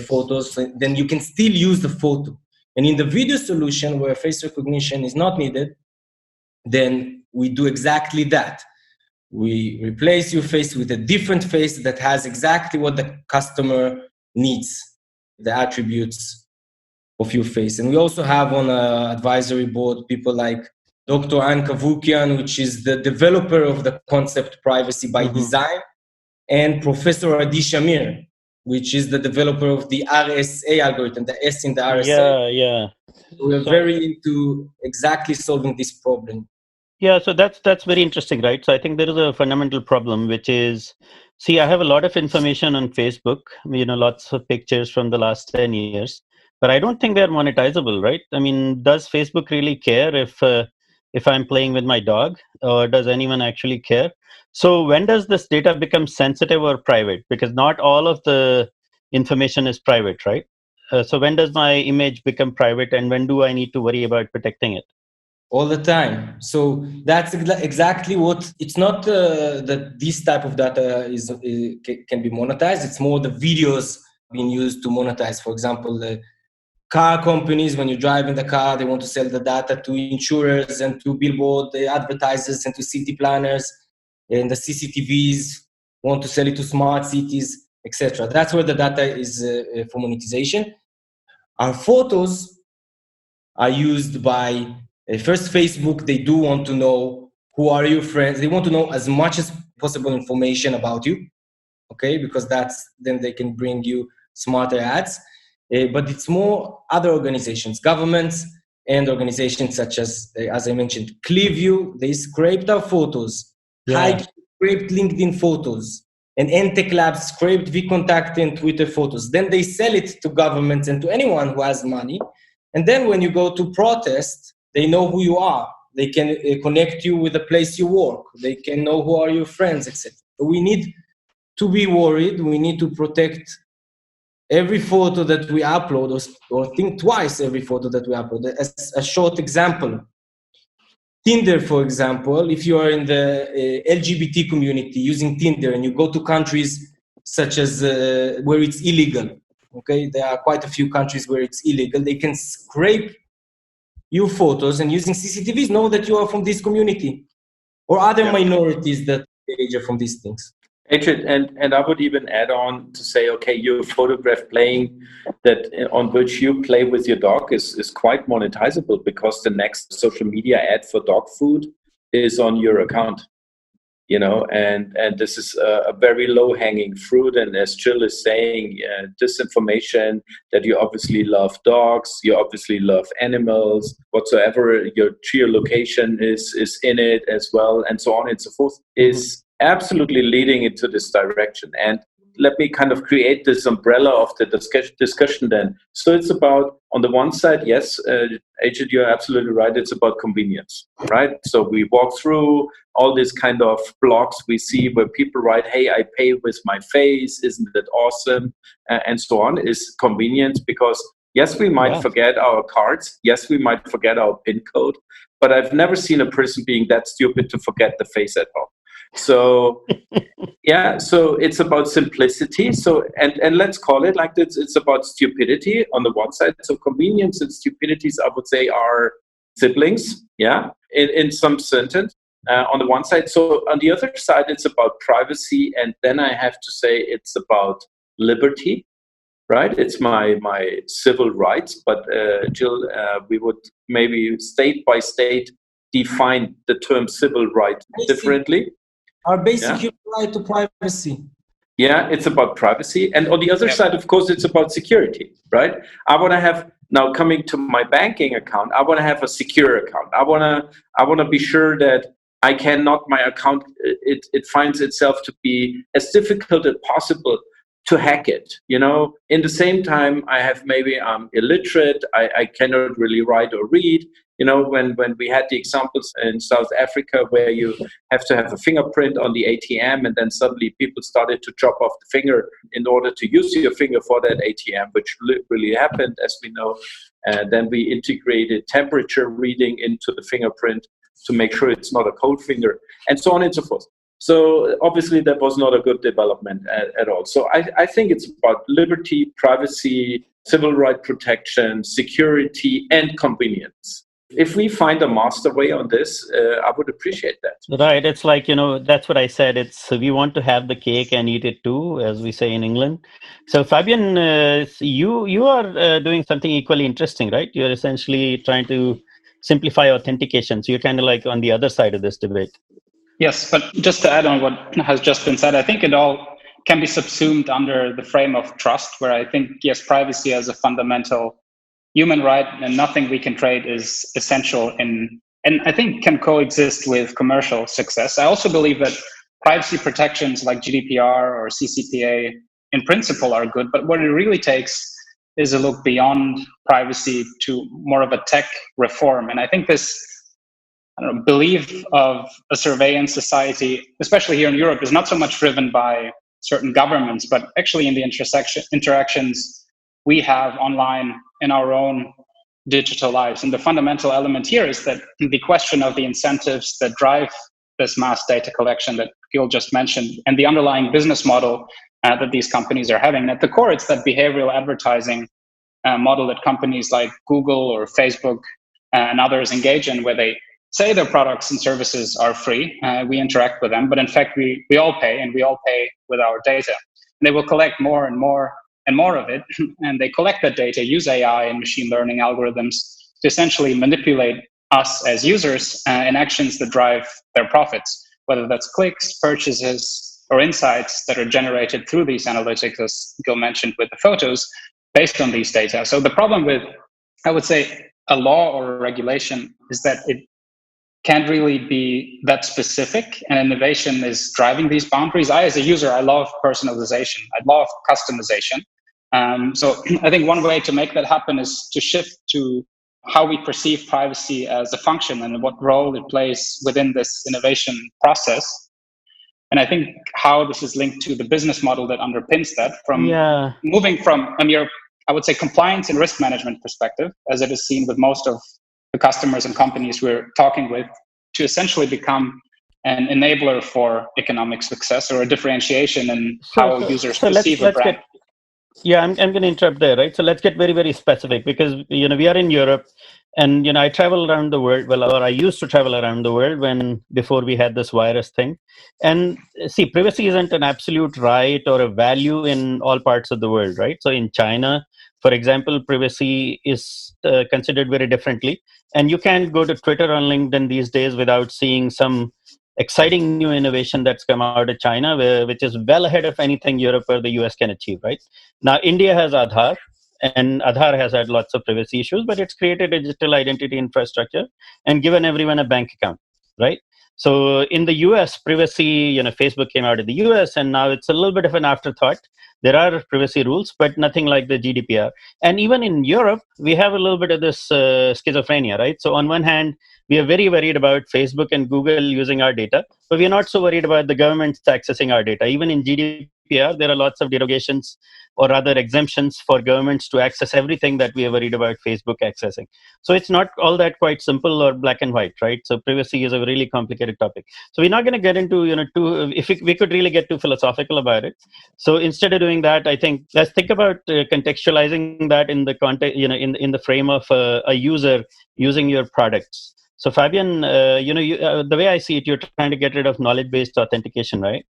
photos, then you can still use the photo. And in the video solution where face recognition is not needed, then we do exactly that. We replace your face with a different face that has exactly what the customer needs, the attributes of your face. And we also have on an advisory board people like Dr. Anne Kavukian, which is the developer of the concept privacy by design. and Professor Adi Shamir, which is the developer of the RSA algorithm, the S in the RSA. Yeah. We're very into exactly solving this problem. Yeah, so that's very interesting, right? So I think there is a fundamental problem, which is, see, I have a lot of information on Facebook, lots of pictures from the last 10 years, but I don't think they're monetizable, right? I mean, does Facebook really care if I'm playing with my dog, or does anyone actually care? So when does this data become sensitive or private? Because not all of the information is private, right? So when does my image become private, and when do I need to worry about protecting it? All the time. So that's exactly what, it's not that this type of data can be monetized. It's more the videos being used to monetize. For example, the car companies, when you drive in the car, they want to sell the data to insurers and to billboard advertisers and to city planners, and the CCTVs want to sell it to smart cities, etc. That's where the data is for monetization. Our photos are used by first Facebook. They do want to know who are your friends. They want to know as much as possible information about you, okay? Because then they can bring you smarter ads. But it's more other organizations, governments, and organizations such as I mentioned, Clearview. They scraped our photos. Hike scraped LinkedIn photos, and Entech Labs scraped vContact and Twitter photos. Then they sell it to governments and to anyone who has money. And then when you go to protest, they know who you are. They can connect you with the place you work. They can know who are your friends, etc. So we need to be worried. We need to protect every photo that we upload, or think twice every photo that we upload. As a short example, Tinder, for example, if you are in the LGBT community using Tinder and you go to countries such as where it's illegal, okay, there are quite a few countries where it's illegal, they can scrape your photos and using CCTVs know that you are from this community or other minorities that are from these things. Adrian, and I would even add on to say, okay, your photograph playing that on which you play with your dog is quite monetizable, because the next social media ad for dog food is on your account, and this is a very low hanging fruit. And as Jill is saying, this information that you obviously love dogs, you obviously love animals, whatsoever your geolocation is in it as well, and so on and so forth, is absolutely leading into this direction. And let me kind of create this umbrella of the discussion then. So it's about, on the one side, yes, Ajit, you're absolutely right, it's about convenience, right? So we walk through all these kind of blogs we see where people write, hey, I pay with my face, isn't that awesome? And so on. Is convenience, because yes, we might forget our cards, yes, we might forget our PIN code, but I've never seen a person being that stupid to forget the face at home. So so it's about simplicity. So and let's call it like this, it's about stupidity on the one side. So convenience and stupidities, I would say, are siblings, in some sentence, on the one side. So on the other side, it's about privacy, and then I have to say it's about liberty, right? It's my civil rights. But Jill, we would maybe state by state define the term civil right differently. Our basic human right to privacy. Yeah, it's about privacy. And on the other side, of course, it's about security, right? I want to have, now coming to my banking account, I want to have a secure account. I want to be sure that I cannot, my account, it finds itself to be as difficult as possible to hack it. In the same time, I have maybe I'm illiterate, I cannot really write or read. When we had the examples in South Africa where you have to have a fingerprint on the ATM, and then suddenly people started to chop off the finger in order to use your finger for that ATM, which really happened, as we know. And then we integrated temperature reading into the fingerprint to make sure it's not a cold finger, and so on and so forth. So obviously that was not a good development at all. So I think it's about liberty, privacy, civil right protection, security, and convenience. If we find a master way on this, I would appreciate that. Right. It's like, that's what I said. It's we want to have the cake and eat it too, as we say in England. So Fabian, you are doing something equally interesting, right? You're essentially trying to simplify authentication. So you're kind of like on the other side of this debate. Yes, but just to add on what has just been said, I think it all can be subsumed under the frame of trust, where I think, yes, privacy as a fundamental human right and nothing we can trade is essential and I think can coexist with commercial success. I also believe that privacy protections like GDPR or CCPA in principle are good, but what it really takes is a look beyond privacy to more of a tech reform. And I think this belief of a surveillance society, especially here in Europe, is not so much driven by certain governments, but actually in the interactions we have online in our own digital lives. And the fundamental element here is that the question of the incentives that drive this mass data collection that Gil just mentioned and the underlying business model that these companies are having. At the core, it's that behavioral advertising model that companies like Google or Facebook and others engage in, where they say their products and services are free. We interact with them, but in fact, we all pay, and we all pay with our data. And they will collect more and more and more of it. And they collect that data, use AI and machine learning algorithms to essentially manipulate us as users in actions that drive their profits, whether that's clicks, purchases, or insights that are generated through these analytics, as Gil mentioned with the photos, based on these data. So the problem with, I would say, a law or a regulation is that it can't really be that specific, and innovation is driving these boundaries. As a user, I love personalization. I love customization. So I think one way to make that happen is to shift to how we perceive privacy as a function and what role it plays within this innovation process. And I think how this is linked to the business model that underpins that, from moving from a mere, I would say, compliance and risk management perspective, as it is seen with most of the customers and companies we're talking with, to essentially become an enabler for economic success or a differentiation in how users perceive a brand. I'm going to interrupt there, right? So let's get very, very specific, because, we are in Europe, and, I travel around the world, or I used to travel around the world before we had this virus thing. And see, privacy isn't an absolute right or a value in all parts of the world, right? So in China, for example, privacy is considered very differently. And you can't go to Twitter or LinkedIn these days without seeing some exciting new innovation that's come out of China, which is well ahead of anything Europe or the US can achieve, right? Now, India has Aadhaar, and Aadhaar has had lots of privacy issues, but it's created a digital identity infrastructure and given everyone a bank account, right? So in the US, privacy, Facebook came out of the US, and now it's a little bit of an afterthought. There are privacy rules, but nothing like the GDPR. And even in Europe, we have a little bit of this schizophrenia, right? So on one hand, we are very worried about Facebook and Google using our data, but we're not so worried about the government accessing our data. Even in GDPR, there are lots of derogations or rather exemptions for governments to access everything that we are worried about Facebook accessing. So it's not all that quite simple or black and white, right? So privacy is a really complicated topic. So we're not going to get into, if we could really get too philosophical about it. So instead of doing that, I think let's think about contextualizing that in the context, in the frame of a user using your products. So Fabian, the way I see it, you're trying to get rid of knowledge-based authentication, right?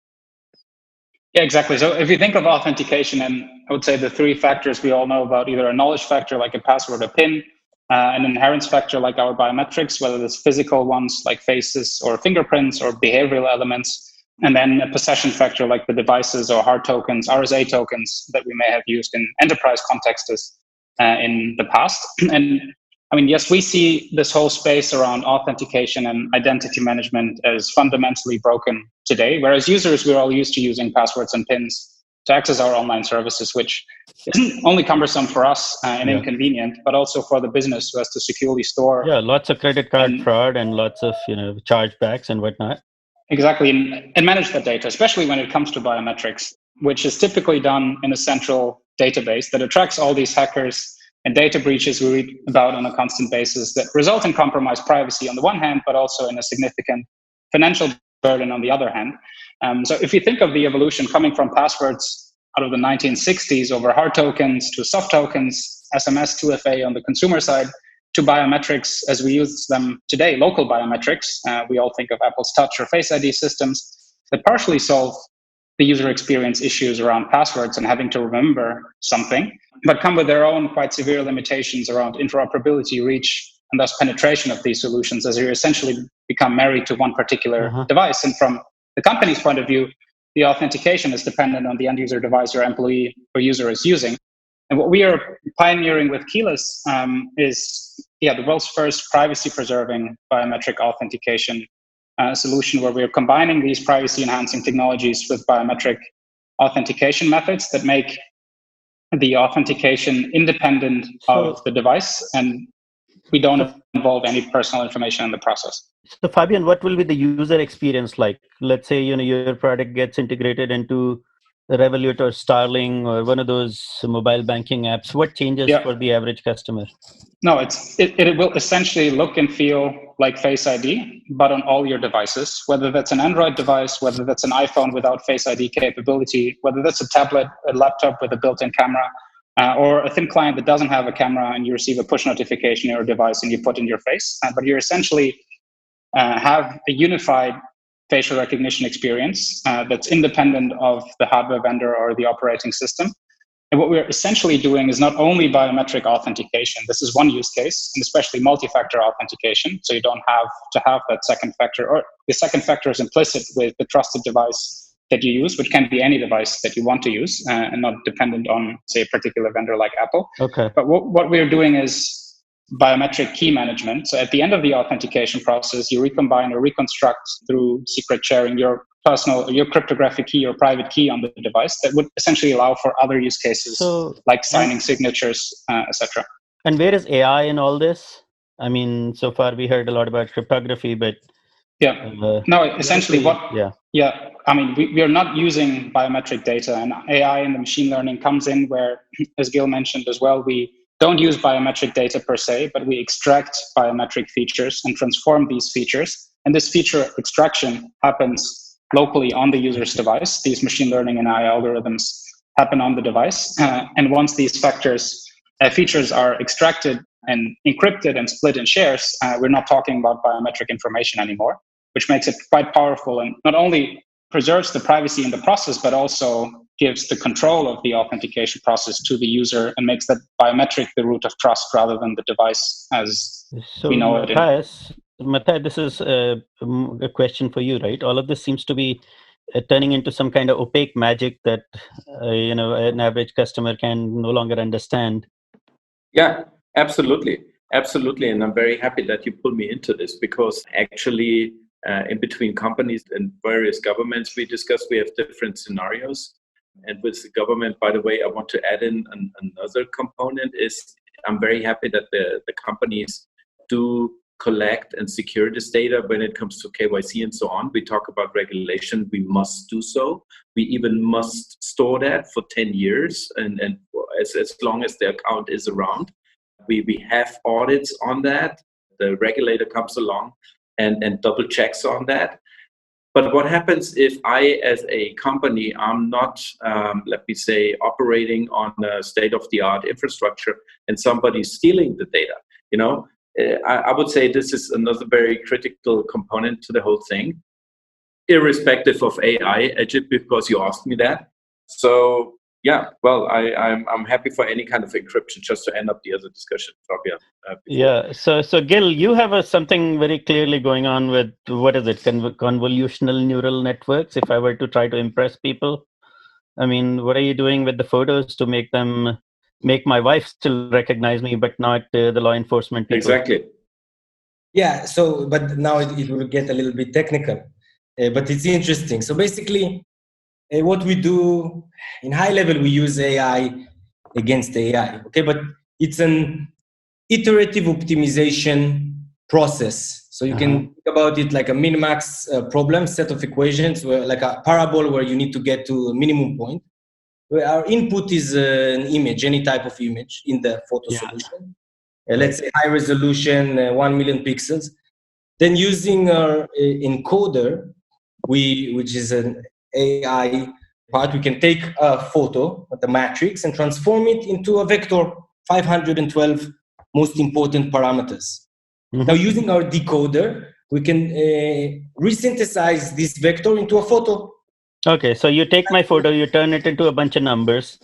Yeah, exactly. So if you think of authentication, and I would say the three factors we all know about, either a knowledge factor like a password or PIN, an inherence factor like our biometrics, whether it's physical ones like faces or fingerprints or behavioral elements, and then a possession factor like the devices or hard tokens, RSA tokens that we may have used in enterprise contexts in the past. And I mean, yes, we see this whole space around authentication and identity management as fundamentally broken today, whereas users, we're all used to using passwords and PINs to access our online services, which isn't only cumbersome for us and inconvenient, but also for the business who has to securely store. Yeah, lots of credit card fraud and lots of chargebacks and whatnot. Exactly, and manage that data, especially when it comes to biometrics, which is typically done in a central database that attracts all these hackers and data breaches we read about on a constant basis that result in compromised privacy on the one hand, but also in a significant financial burden on the other hand. So if you think of the evolution coming from passwords out of the 1960s over hard tokens to soft tokens, SMS, 2FA on the consumer side, to biometrics as we use them today, local biometrics, we all think of Apple's Touch or Face ID systems that partially solve the user experience issues around passwords and having to remember something, but come with their own quite severe limitations around interoperability, reach, and thus penetration of these solutions as you essentially become married to one particular device. And from the company's point of view, the authentication is dependent on the end user device your employee or user is using. And what we are pioneering with Keyless is the world's first privacy-preserving biometric authentication solution, where we're combining these privacy-enhancing technologies with biometric authentication methods that make the authentication independent of the device, and we don't involve any personal information in the process. So Fabian, what will be the user experience like? Let's say your product gets integrated into Revolut or Starling or one of those mobile banking apps. What changes for the average customer? No, it will essentially look and feel like Face ID, but on all your devices, whether that's an Android device, whether that's an iPhone without Face ID capability, whether that's a tablet, a laptop with a built-in camera, or a thin client that doesn't have a camera and you receive a push notification on your device and you put in your face. But you essentially have a unified facial recognition experience that's independent of the hardware vendor or the operating system. And what we're essentially doing is not only biometric authentication. This is one use case, and especially multi-factor authentication. So you don't have to have that second factor, or the second factor is implicit with the trusted device that you use, which can be any device that you want to use and not dependent on, say, a particular vendor like Apple. Okay. But what we're doing is biometric key management. So at the end of the authentication process, you recombine or reconstruct through secret sharing your cryptographic key or private key on the device that would essentially allow for other use cases like signing signatures, etc. And where is AI in all this? I mean, so far we heard a lot about cryptography, but essentially I mean, we are not using biometric data, and AI and the machine learning comes in where, as Gil mentioned as well, we don't use biometric data per se, but we extract biometric features and transform these features. And this feature extraction happens locally on the user's device. These machine learning and AI algorithms happen on the device. And once these features are extracted and encrypted and split in shares, we're not talking about biometric information anymore, which makes it quite powerful and not only preserves the privacy in the process, but also gives the control of the authentication process to the user and makes that biometric the root of trust rather than the device as we know it. Matthias, this is a question for you, right? All of this seems to be turning into some kind of opaque magic that an average customer can no longer understand. Yeah, absolutely. And I'm very happy that you pulled me into this, because actually in between companies and various governments we have different scenarios. And with the government, by the way, I want to add in another component is I'm very happy that the companies do collect and secure this data when it comes to KYC and so on. We talk about regulation, we must do so. We even must store that for 10 years and as long as the account is around. We have audits on that. The regulator comes along and double checks on that. But what happens if I, as a company, I'm not, let me say, operating on a state-of-the-art infrastructure and somebody's stealing the data? I would say this is another very critical component to the whole thing, irrespective of AI, because you asked me that. So, yeah, well, I'm happy for any kind of encryption, just to end up the other discussion, Fabian. So Gil, you have something very clearly going on with, what is it, convolutional neural networks, if I were to try to impress people? I mean, what are you doing with the photos to make my wife still recognize me, but not the law enforcement people? Exactly. Yeah, but now it will get a little bit technical, but it's interesting. So basically, what we do in high level, we use AI against AI, okay? But it's an iterative optimization process. So you can think about it like a min-max problem set of equations, where, like a parable where you need to get to a minimum point. Where our input is an image, any type of image in the photo solution. Let's say high resolution, 1 million pixels. Then using our encoder, which is an AI part, we can take a photo of the matrix and transform it into a vector, 512 most important parameters. Now, using our decoder, we can resynthesize this vector into a photo. Okay, so you take my photo, you turn it into a bunch of numbers,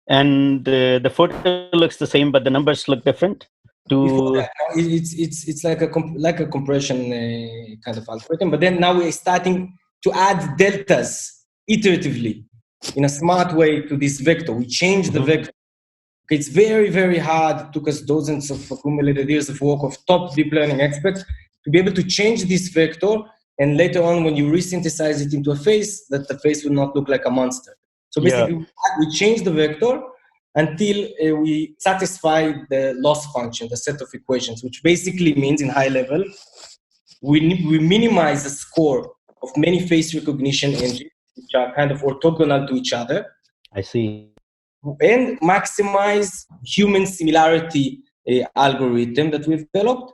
and the photo looks the same, but the numbers look different. It's like a compression kind of algorithm, but then now we're starting to add deltas iteratively in a smart way to this vector. We change the vector. Okay, it's very, very hard. It took us dozens of accumulated years of work of top deep learning experts to be able to change this vector. And later on, when you resynthesize it into a face, that the face will not look like a monster. So basically, we change the vector until we satisfy the loss function, the set of equations, which basically means in high level, we minimize the score of many face recognition engines, which are kind of orthogonal to each other. I see. And maximize human similarity algorithm that we've developed.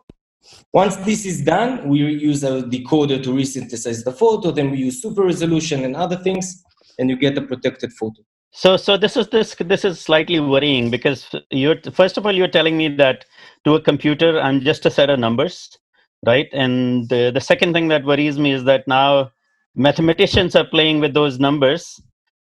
Once this is done, we use a decoder to resynthesize the photo, then we use super resolution and other things, and you get a protected photo. So this is slightly worrying because first of all, you're telling me that to a computer, I'm just a set of numbers, right? And the second thing that worries me is that now mathematicians are playing with those numbers.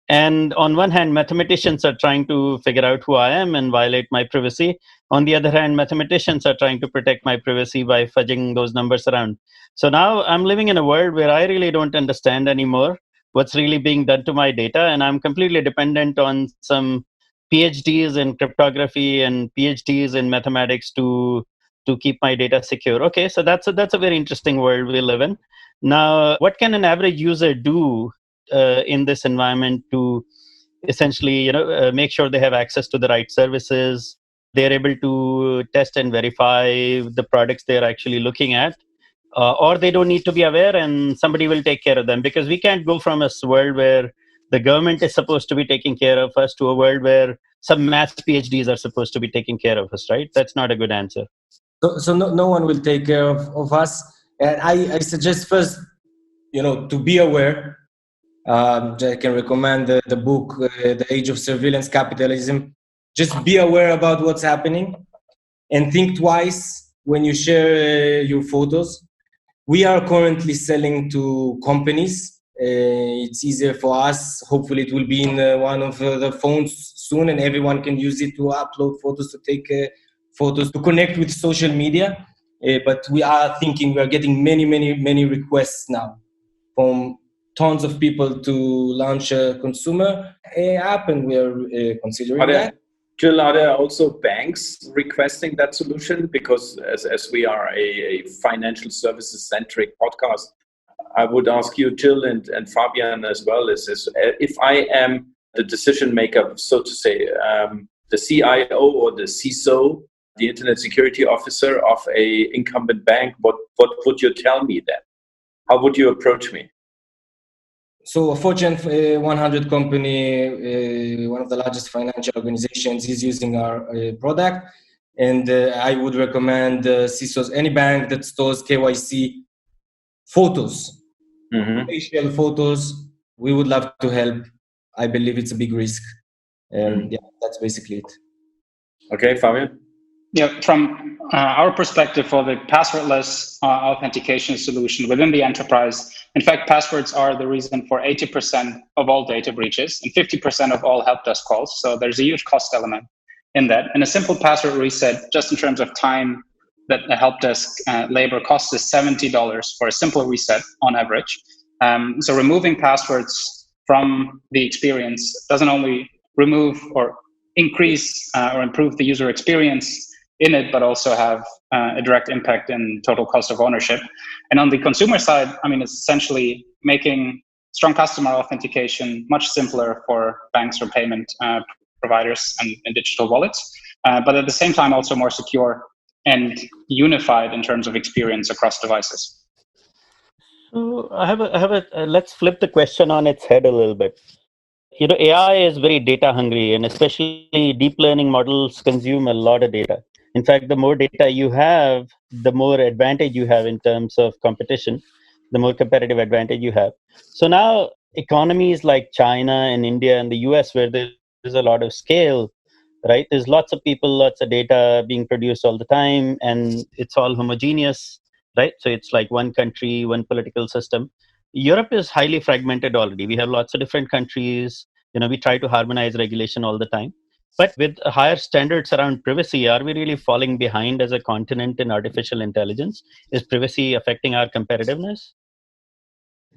And on one hand, mathematicians are trying to figure out who I am and violate my privacy. On the other hand, mathematicians are trying to protect my privacy by fudging those numbers around. So now I'm living in a world where I really don't understand anymore what's really being done to my data, and I'm completely dependent on some PhDs in cryptography and PhDs in mathematics to keep my data secure. Okay, so that's a very interesting world we live in. Now, what can an average user do in this environment to essentially, make sure they have access to the right services, they're able to test and verify the products they're actually looking at, or they don't need to be aware and somebody will take care of them? Because we can't go from a world where the government is supposed to be taking care of us to a world where some math PhDs are supposed to be taking care of us, right? That's not a good answer. So no one will take care of us. And I suggest first, to be aware. I can recommend the book, The Age of Surveillance Capitalism. Just be aware about what's happening and think twice when you share your photos. We are currently selling to companies. It's easier for us. Hopefully it will be in one of the phones soon and everyone can use it to upload photos, to take photos, to connect with social media. But we are getting many requests now from tons of people to launch a consumer app, and we are considering that. Jill, are there also banks requesting that solution? Because as we are a financial services centric podcast, I would ask you, Jill, and Fabian as well, is if I am the decision maker, so to say, the CIO or the CISO, the Internet Security Officer of a incumbent bank, what would you tell me then? How would you approach me? So a Fortune 100 company, one of the largest financial organizations, is using our product. And I would recommend CISOs, any bank that stores KYC photos, facial photos. We would love to help. I believe it's a big risk. And that's basically it. Okay, Fabian? Yeah, from our perspective for the passwordless authentication solution within the enterprise, in fact, passwords are the reason for 80% of all data breaches and 50% of all help desk calls. So there's a huge cost element in that. And a simple password reset, just in terms of time that the help desk labor costs, is $70 for a simple reset on average. So removing passwords from the experience doesn't only remove or increase or improve the user experience in it, but also have a direct impact in total cost of ownership. And on the consumer side, it's essentially making strong customer authentication much simpler for banks or payment providers and digital wallets, but at the same time also more secure and unified in terms of experience across devices. So let's flip the question on its head a little bit. AI is very data hungry, and especially deep learning models consume a lot of data. In fact, the more data you have, the more advantage you have in terms of competition, the more competitive advantage you have. So now economies like China and India and the US, where there's a lot of scale, right? There's lots of people, lots of data being produced all the time, and it's all homogeneous, right? So it's like one country, one political system. Europe is highly fragmented already. We have lots of different countries. We try to harmonize regulation all the time. But with higher standards around privacy, are we really falling behind as a continent in artificial intelligence? Is privacy affecting our competitiveness?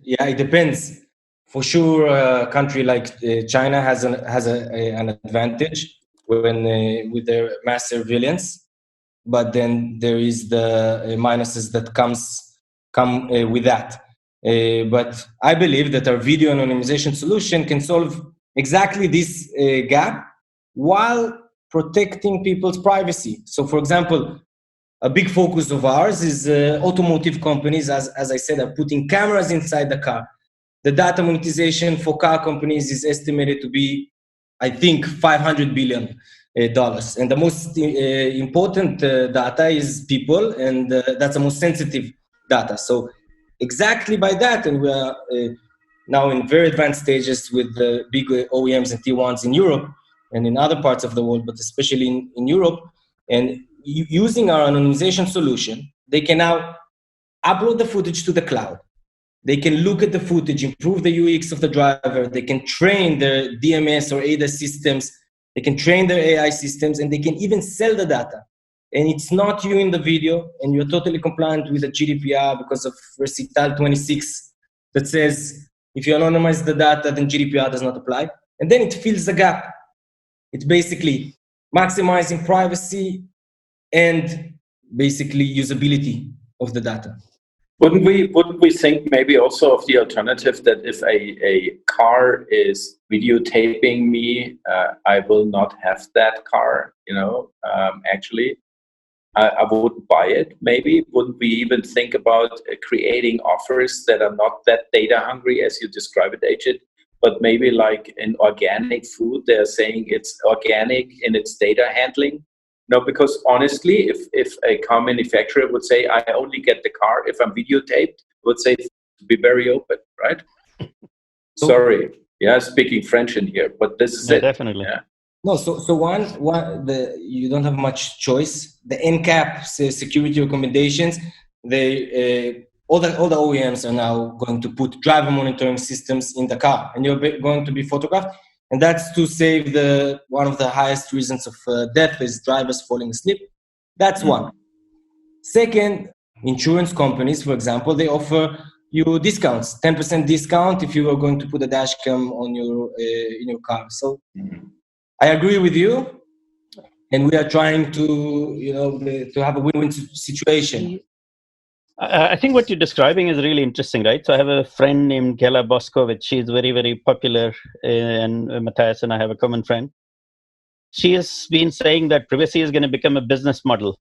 Yeah, it depends. For sure, a country like China has an advantage when with their mass surveillance, but then there is the minuses that come with that. But I believe that our video anonymization solution can solve exactly this gap while protecting people's privacy. So, for example, a big focus of ours is automotive companies, as I said, are putting cameras inside the car. The data monetization for car companies is estimated to be, I think, $500 billion. And the most important data is people, and that's the most sensitive data. So exactly by that, and we are now in very advanced stages with the big OEMs and T1s in Europe and in other parts of the world, but especially in Europe. And using our anonymization solution, they can now upload the footage to the cloud. They can look at the footage, improve the UX of the driver. They can train their DMS or ADAS systems. They can train their AI systems, and they can even sell the data. And it's not you in the video, and you're totally compliant with the GDPR because of Recital 26 that says if you anonymize the data, then GDPR does not apply. And then it fills the gap. It's basically maximizing privacy and basically usability of the data. Wouldn't we think maybe also of the alternative that if a car is videotaping me, I will not have that car, actually. I wouldn't buy it, maybe. Wouldn't we even think about creating offers that are not that data hungry as you describe it, Ajit, but maybe like in organic food, they're saying it's organic in its data handling? No, because honestly, if a car manufacturer would say, I only get the car if I'm videotaped, would say to be very open, right? Sorry. Yeah, speaking French in here, but this is it. Definitely. Yeah. No, so you don't have much choice. The NCAP security recommendations, all the OEMs are now going to put driver monitoring systems in the car, and you're going to be photographed. And that's to save one of the highest reasons of death is drivers falling asleep. That's one. Second, insurance companies, for example, they offer you discounts, 10% discount if you are going to put a dash cam on in your car. So I agree with you, and we are trying to have a win-win situation. I think what you're describing is really interesting, right? So I have a friend named Gela Boskovic. She's very, very popular, and Matthias and I have a common friend. She has been saying that privacy is going to become a business model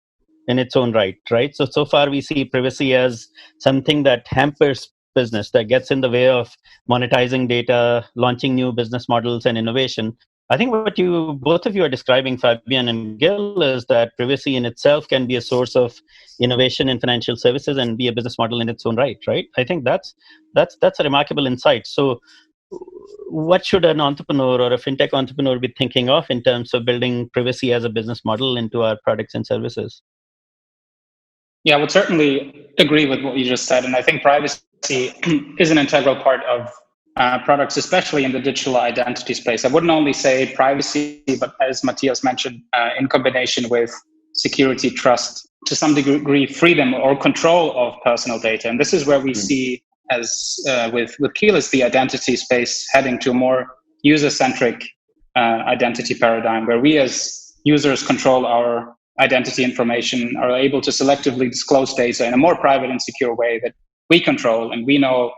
in its own right? So far we see privacy as something that hampers business, that gets in the way of monetizing data, launching new business models and innovation. I think what both of you are describing, Fabian and Gil, is that privacy in itself can be a source of innovation in financial services and be a business model in its own right? I think that's a remarkable insight. So what should an entrepreneur or a fintech entrepreneur be thinking of in terms of building privacy as a business model into our products and services? Yeah, I would certainly agree with what you just said. And I think privacy is an integral part of products, especially in the digital identity space. I wouldn't only say privacy, but as Matthias mentioned, in combination with security, trust, to some degree, freedom or control of personal data. And this is where we see, as with Keyless, the identity space heading to a more user-centric identity paradigm, where we as users control our identity information, are able to selectively disclose data in a more private and secure way that we control, and we know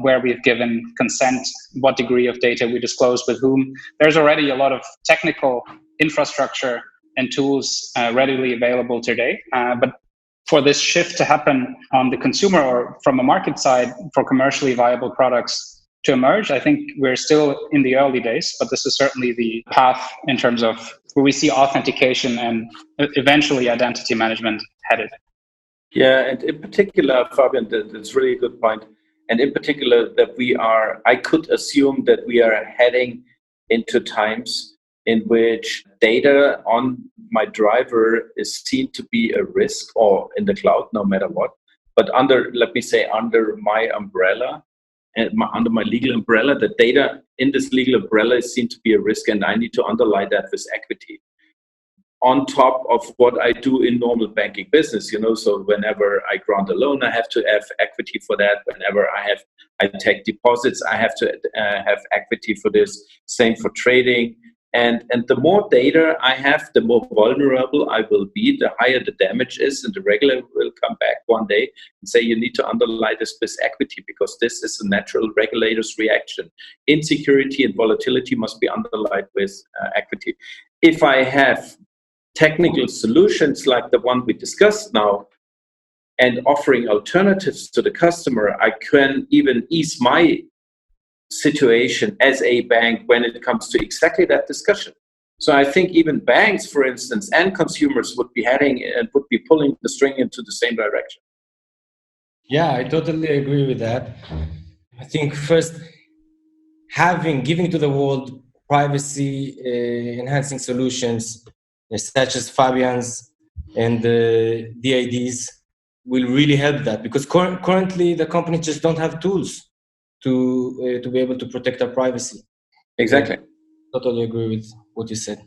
where we've given consent, what degree of data we disclose with whom. There's already a lot of technical infrastructure and tools readily available today. But for this shift to happen on the consumer or from a market side for commercially viable products to emerge, I think we're still in the early days, but this is certainly the path in terms of where we see authentication and eventually identity management headed. Yeah, and in particular, Fabian, that's really a good point. And in particular, that I could assume that we are heading into times in which data on my driver is seen to be a risk, or in the cloud, no matter what. But under my umbrella, under my legal umbrella, the data in this legal umbrella is seen to be a risk, and I need to underlie that with equity. on top of what I do in normal banking business, so whenever I grant a loan, I have to have equity for that. Whenever I take deposits, I have to have equity for this. Same for trading. And the more data I have, the more vulnerable I will be, the higher the damage is, and the regulator will come back one day and say, you need to underlie this with equity, because this is a natural regulator's reaction. Insecurity and volatility must be underlined with equity. If I have technical solutions like the one we discussed now, and offering alternatives to the customer, I can even ease my situation as a bank when it comes to exactly that discussion. So I think even banks, for instance, and consumers would be heading and would be pulling the string into the same direction. Yeah, I totally agree with that. I think first, giving to the world privacy enhancing solutions such as Fabian's and the DIDs will really help that, because currently the companies just don't have tools to be able to protect our privacy. Exactly. Totally agree with what you said.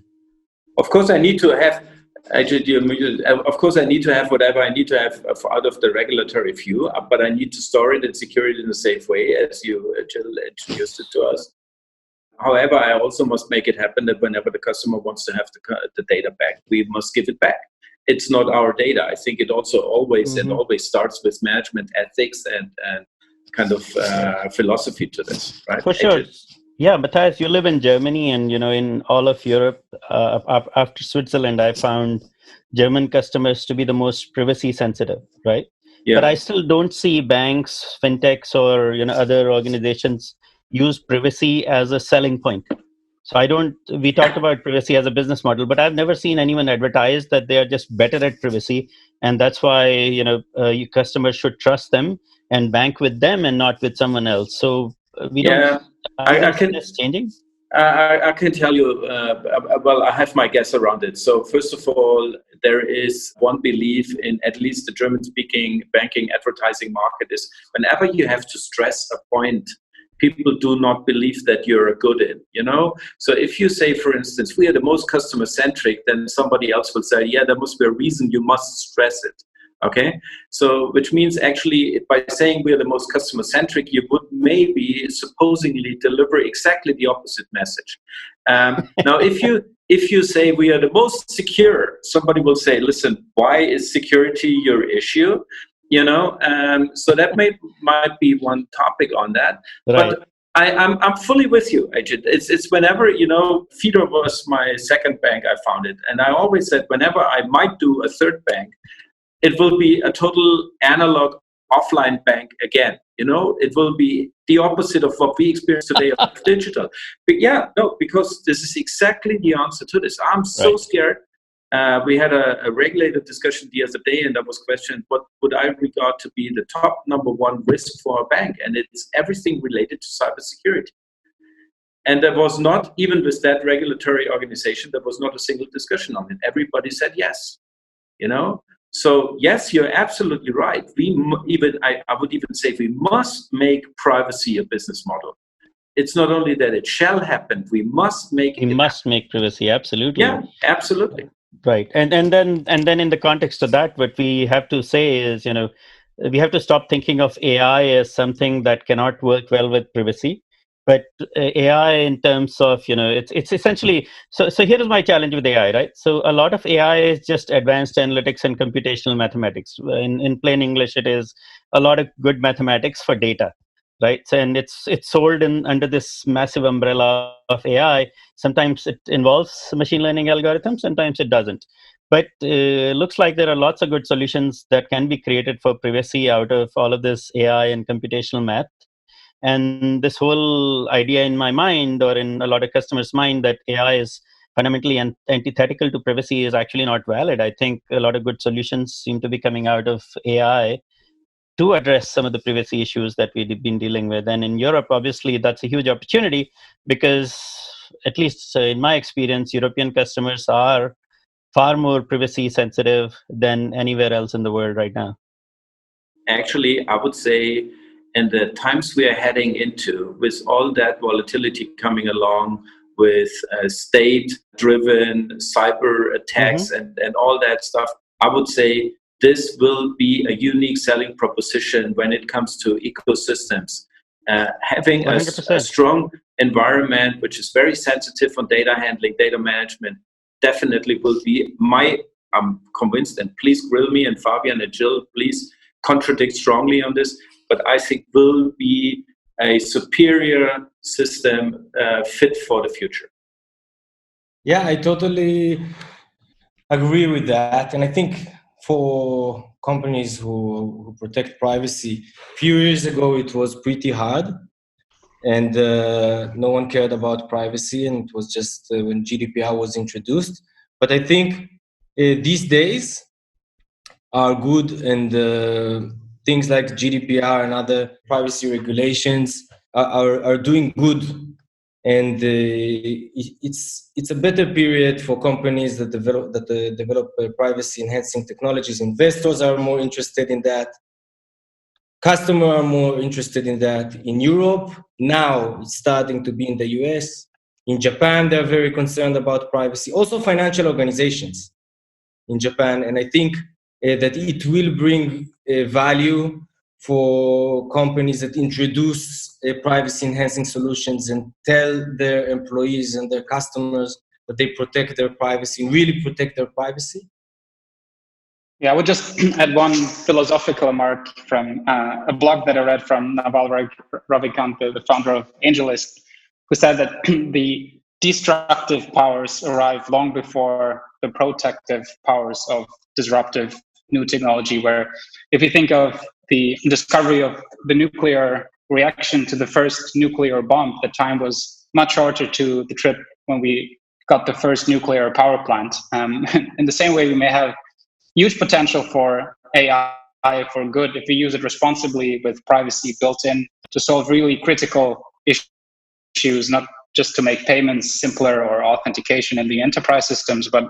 Of course, I need to have. Of course, I need to have whatever I need to have out of the regulatory view, but I need to store it and secure it in a safe way, as you introduced it to us. However, I also must make it happen that whenever the customer wants to have the data back, we must give it back. It's not our data. I think it also always starts with management ethics and kind of philosophy to this, right? For sure. Yeah, Matthias, you live in Germany, and in all of Europe, after Switzerland, I found German customers to be the most privacy sensitive, right? Yeah. But I still don't see banks, fintechs, or other organizations use privacy as a selling point. So we talked about privacy as a business model, but I've never seen anyone advertise that they are just better at privacy, and that's why your customers should trust them and bank with them and not with someone else. So I can this changing. I can tell you. Well, I have my guess around it. So first of all, there is one belief in at least the German-speaking banking advertising market is whenever you have to stress a point, people do not believe that you're good in, So if you say, for instance, we are the most customer-centric, then somebody else will say, yeah, there must be a reason you must stress it. Okay, so which means actually by saying we are the most customer-centric, you would maybe supposedly deliver exactly the opposite message. Now, if you say we are the most secure, somebody will say, listen, why is security your issue? So that might be one topic on that. Right. But I'm fully with you, Ajit. It's whenever, Fido was my second bank I founded. And I always said whenever I might do a third bank, it will be a total analog offline bank again. It will be the opposite of what we experience today of digital. But because this is exactly the answer to this. I'm so scared. We had a regulator discussion the other day, and I was questioned, what would I regard to be the top number one risk for a bank? And it's everything related to cybersecurity. And there was not, even with that regulatory organization, there was not a single discussion on it. Everybody said yes, So yes, you're absolutely right. I would even say we must make privacy a business model. It's not only that it shall happen, we must make it. We must make privacy, absolutely. Yeah, absolutely. Right. And then in the context of that, what we have to say is, we have to stop thinking of AI as something that cannot work well with privacy. But AI in terms of, it's essentially, so here is my challenge with AI, right? So a lot of AI is just advanced analytics and computational mathematics. In plain English, it is a lot of good mathematics for data, right? So, and it's sold under this massive umbrella of AI. Sometimes it involves machine learning algorithms, sometimes it doesn't. But looks like there are lots of good solutions that can be created for privacy out of all of this AI and computational math. And this whole idea in my mind, or in a lot of customers' mind, that AI is fundamentally antithetical to privacy is actually not valid. I think a lot of good solutions seem to be coming out of AI to address some of the privacy issues that we've been dealing with. And in Europe, obviously, that's a huge opportunity because, at least in my experience, European customers are far more privacy sensitive than anywhere else in the world right now. Actually, I would say in the times we are heading into, with all that volatility coming along, with state-driven cyber attacks and all that stuff. I would say this will be a unique selling proposition when it comes to ecosystems. Having a strong environment which is very sensitive on data handling, data management, definitely will be I'm convinced, and please grill me, and Fabian and Jill, please contradict strongly on this, but I think will be a superior system fit for the future. Yeah, I totally agree with that. And I think for companies who protect privacy, a few years ago, it was pretty hard. And no one cared about privacy. And it was just when GDPR was introduced. But I think these days are good, and things like GDPR and other privacy regulations are doing good. And it's a better period for companies that develop privacy enhancing technologies. Investors are more interested in that. Customers are more interested in that. In Europe, now it's starting to be in the US. In Japan, they're very concerned about privacy. Also financial organizations in Japan. And I think that it will bring value for companies that introduce privacy enhancing solutions and tell their employees and their customers that they protect their privacy, really protect their privacy. Yeah, I would just add one philosophical remark from a blog that I read from Naval Ravikant, the founder of AngelList, who said that the destructive powers arrive long before the protective powers of disruptive new technology, where if you think of the discovery of the nuclear reaction to the first nuclear bomb, the time was much shorter to the trip when we got the first nuclear power plant. In the same way, we may have huge potential for AI for good if we use it responsibly with privacy built in to solve really critical issues, not just to make payments simpler or authentication in the enterprise systems, but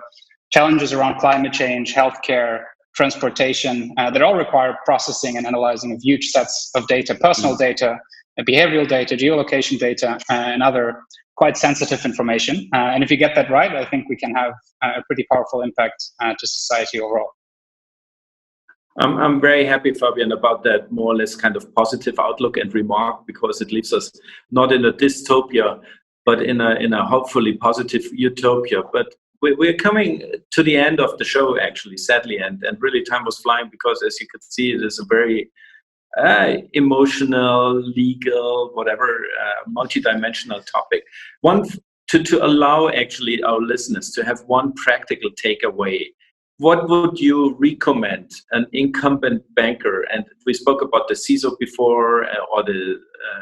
challenges around climate change, healthcare, transportation, that all require processing and analyzing of huge sets of data, personal data, behavioral data, geolocation data, and other quite sensitive information. And if you get that right, I think we can have a pretty powerful impact to society overall. I'm very happy, Fabian, about that more or less kind of positive outlook and remark, because it leaves us not in a dystopia, but in a hopefully positive utopia. But we're coming to the end of the show, actually, sadly, and really time was flying, because as you can see, it is a very emotional, legal, whatever, multidimensional topic. One to allow actually our listeners to have one practical takeaway. What would you recommend an incumbent banker, and we spoke about the CISO before, or the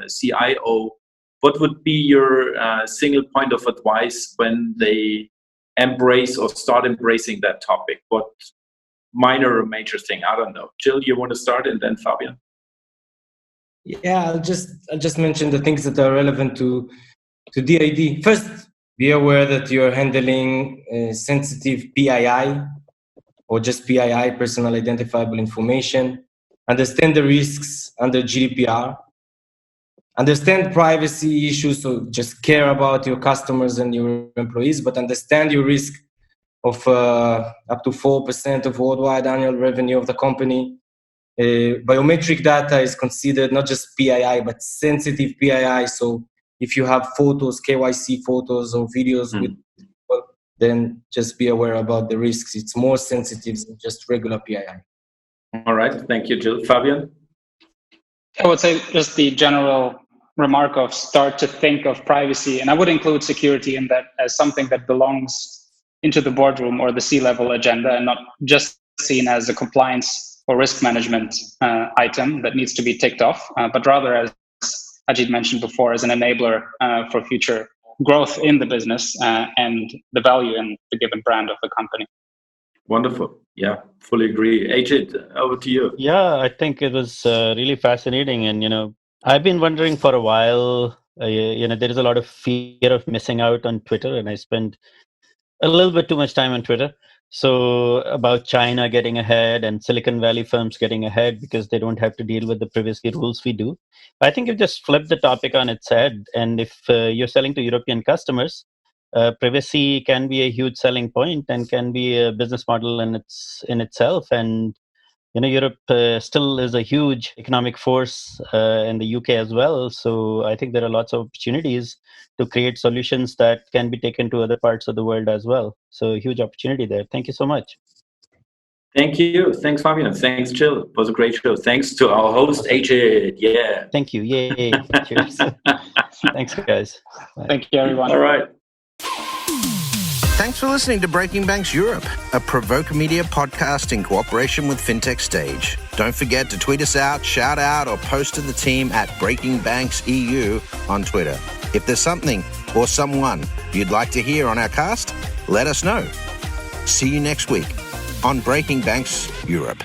CIO, what would be your single point of advice when they embrace or start embracing that topic? What minor or major thing? I don't know. Jill, you want to start, and then Fabian? Yeah, I'll just mention the things that are relevant to DID. First, be aware that you're handling sensitive PII, or just PII, personal identifiable information. Understand the risks under GDPR. Understand privacy issues, so just care about your customers and your employees, but understand your risk of up to 4% of worldwide annual revenue of the company. Biometric data is considered not just PII, but sensitive PII. So if you have photos, KYC photos or videos with people, then just be aware about the risks. It's more sensitive than just regular PII. All right. Thank you, Jill. Fabian? I would say just the general remark of start to think of privacy, and I would include security in that as something that belongs into the boardroom or the C-level agenda, and not just seen as a compliance or risk management item that needs to be ticked off, but rather, as Ajit mentioned before, as an enabler for future growth in the business and the value in the given brand of the company. Wonderful. Yeah, fully agree. Ajit, over to you. Yeah, I think it was really fascinating. And, I've been wondering for a while, there is a lot of fear of missing out on Twitter, and I spend a little bit too much time on Twitter. So about China getting ahead and Silicon Valley firms getting ahead because they don't have to deal with the privacy rules we do. But I think you just flip the topic on its head. And if you're selling to European customers, privacy can be a huge selling point and can be a business model in itself. And Europe still is a huge economic force in the UK as well. So I think there are lots of opportunities to create solutions that can be taken to other parts of the world as well. So a huge opportunity there. Thank you so much. Thank you. Thanks, Fabian. Thanks, Jill. It was a great show. Thanks to our host, Ajit. Yeah. Thank you. Yay. Cheers. Thanks, guys. Bye. Thank you, everyone. All right. Thanks for listening to Breaking Banks Europe, a Provoke Media podcast in cooperation with Fintech Stage. Don't forget to tweet us out, shout out, or post to the team at Breaking Banks EU on Twitter. If there's something or someone you'd like to hear on our cast, let us know. See you next week on Breaking Banks Europe.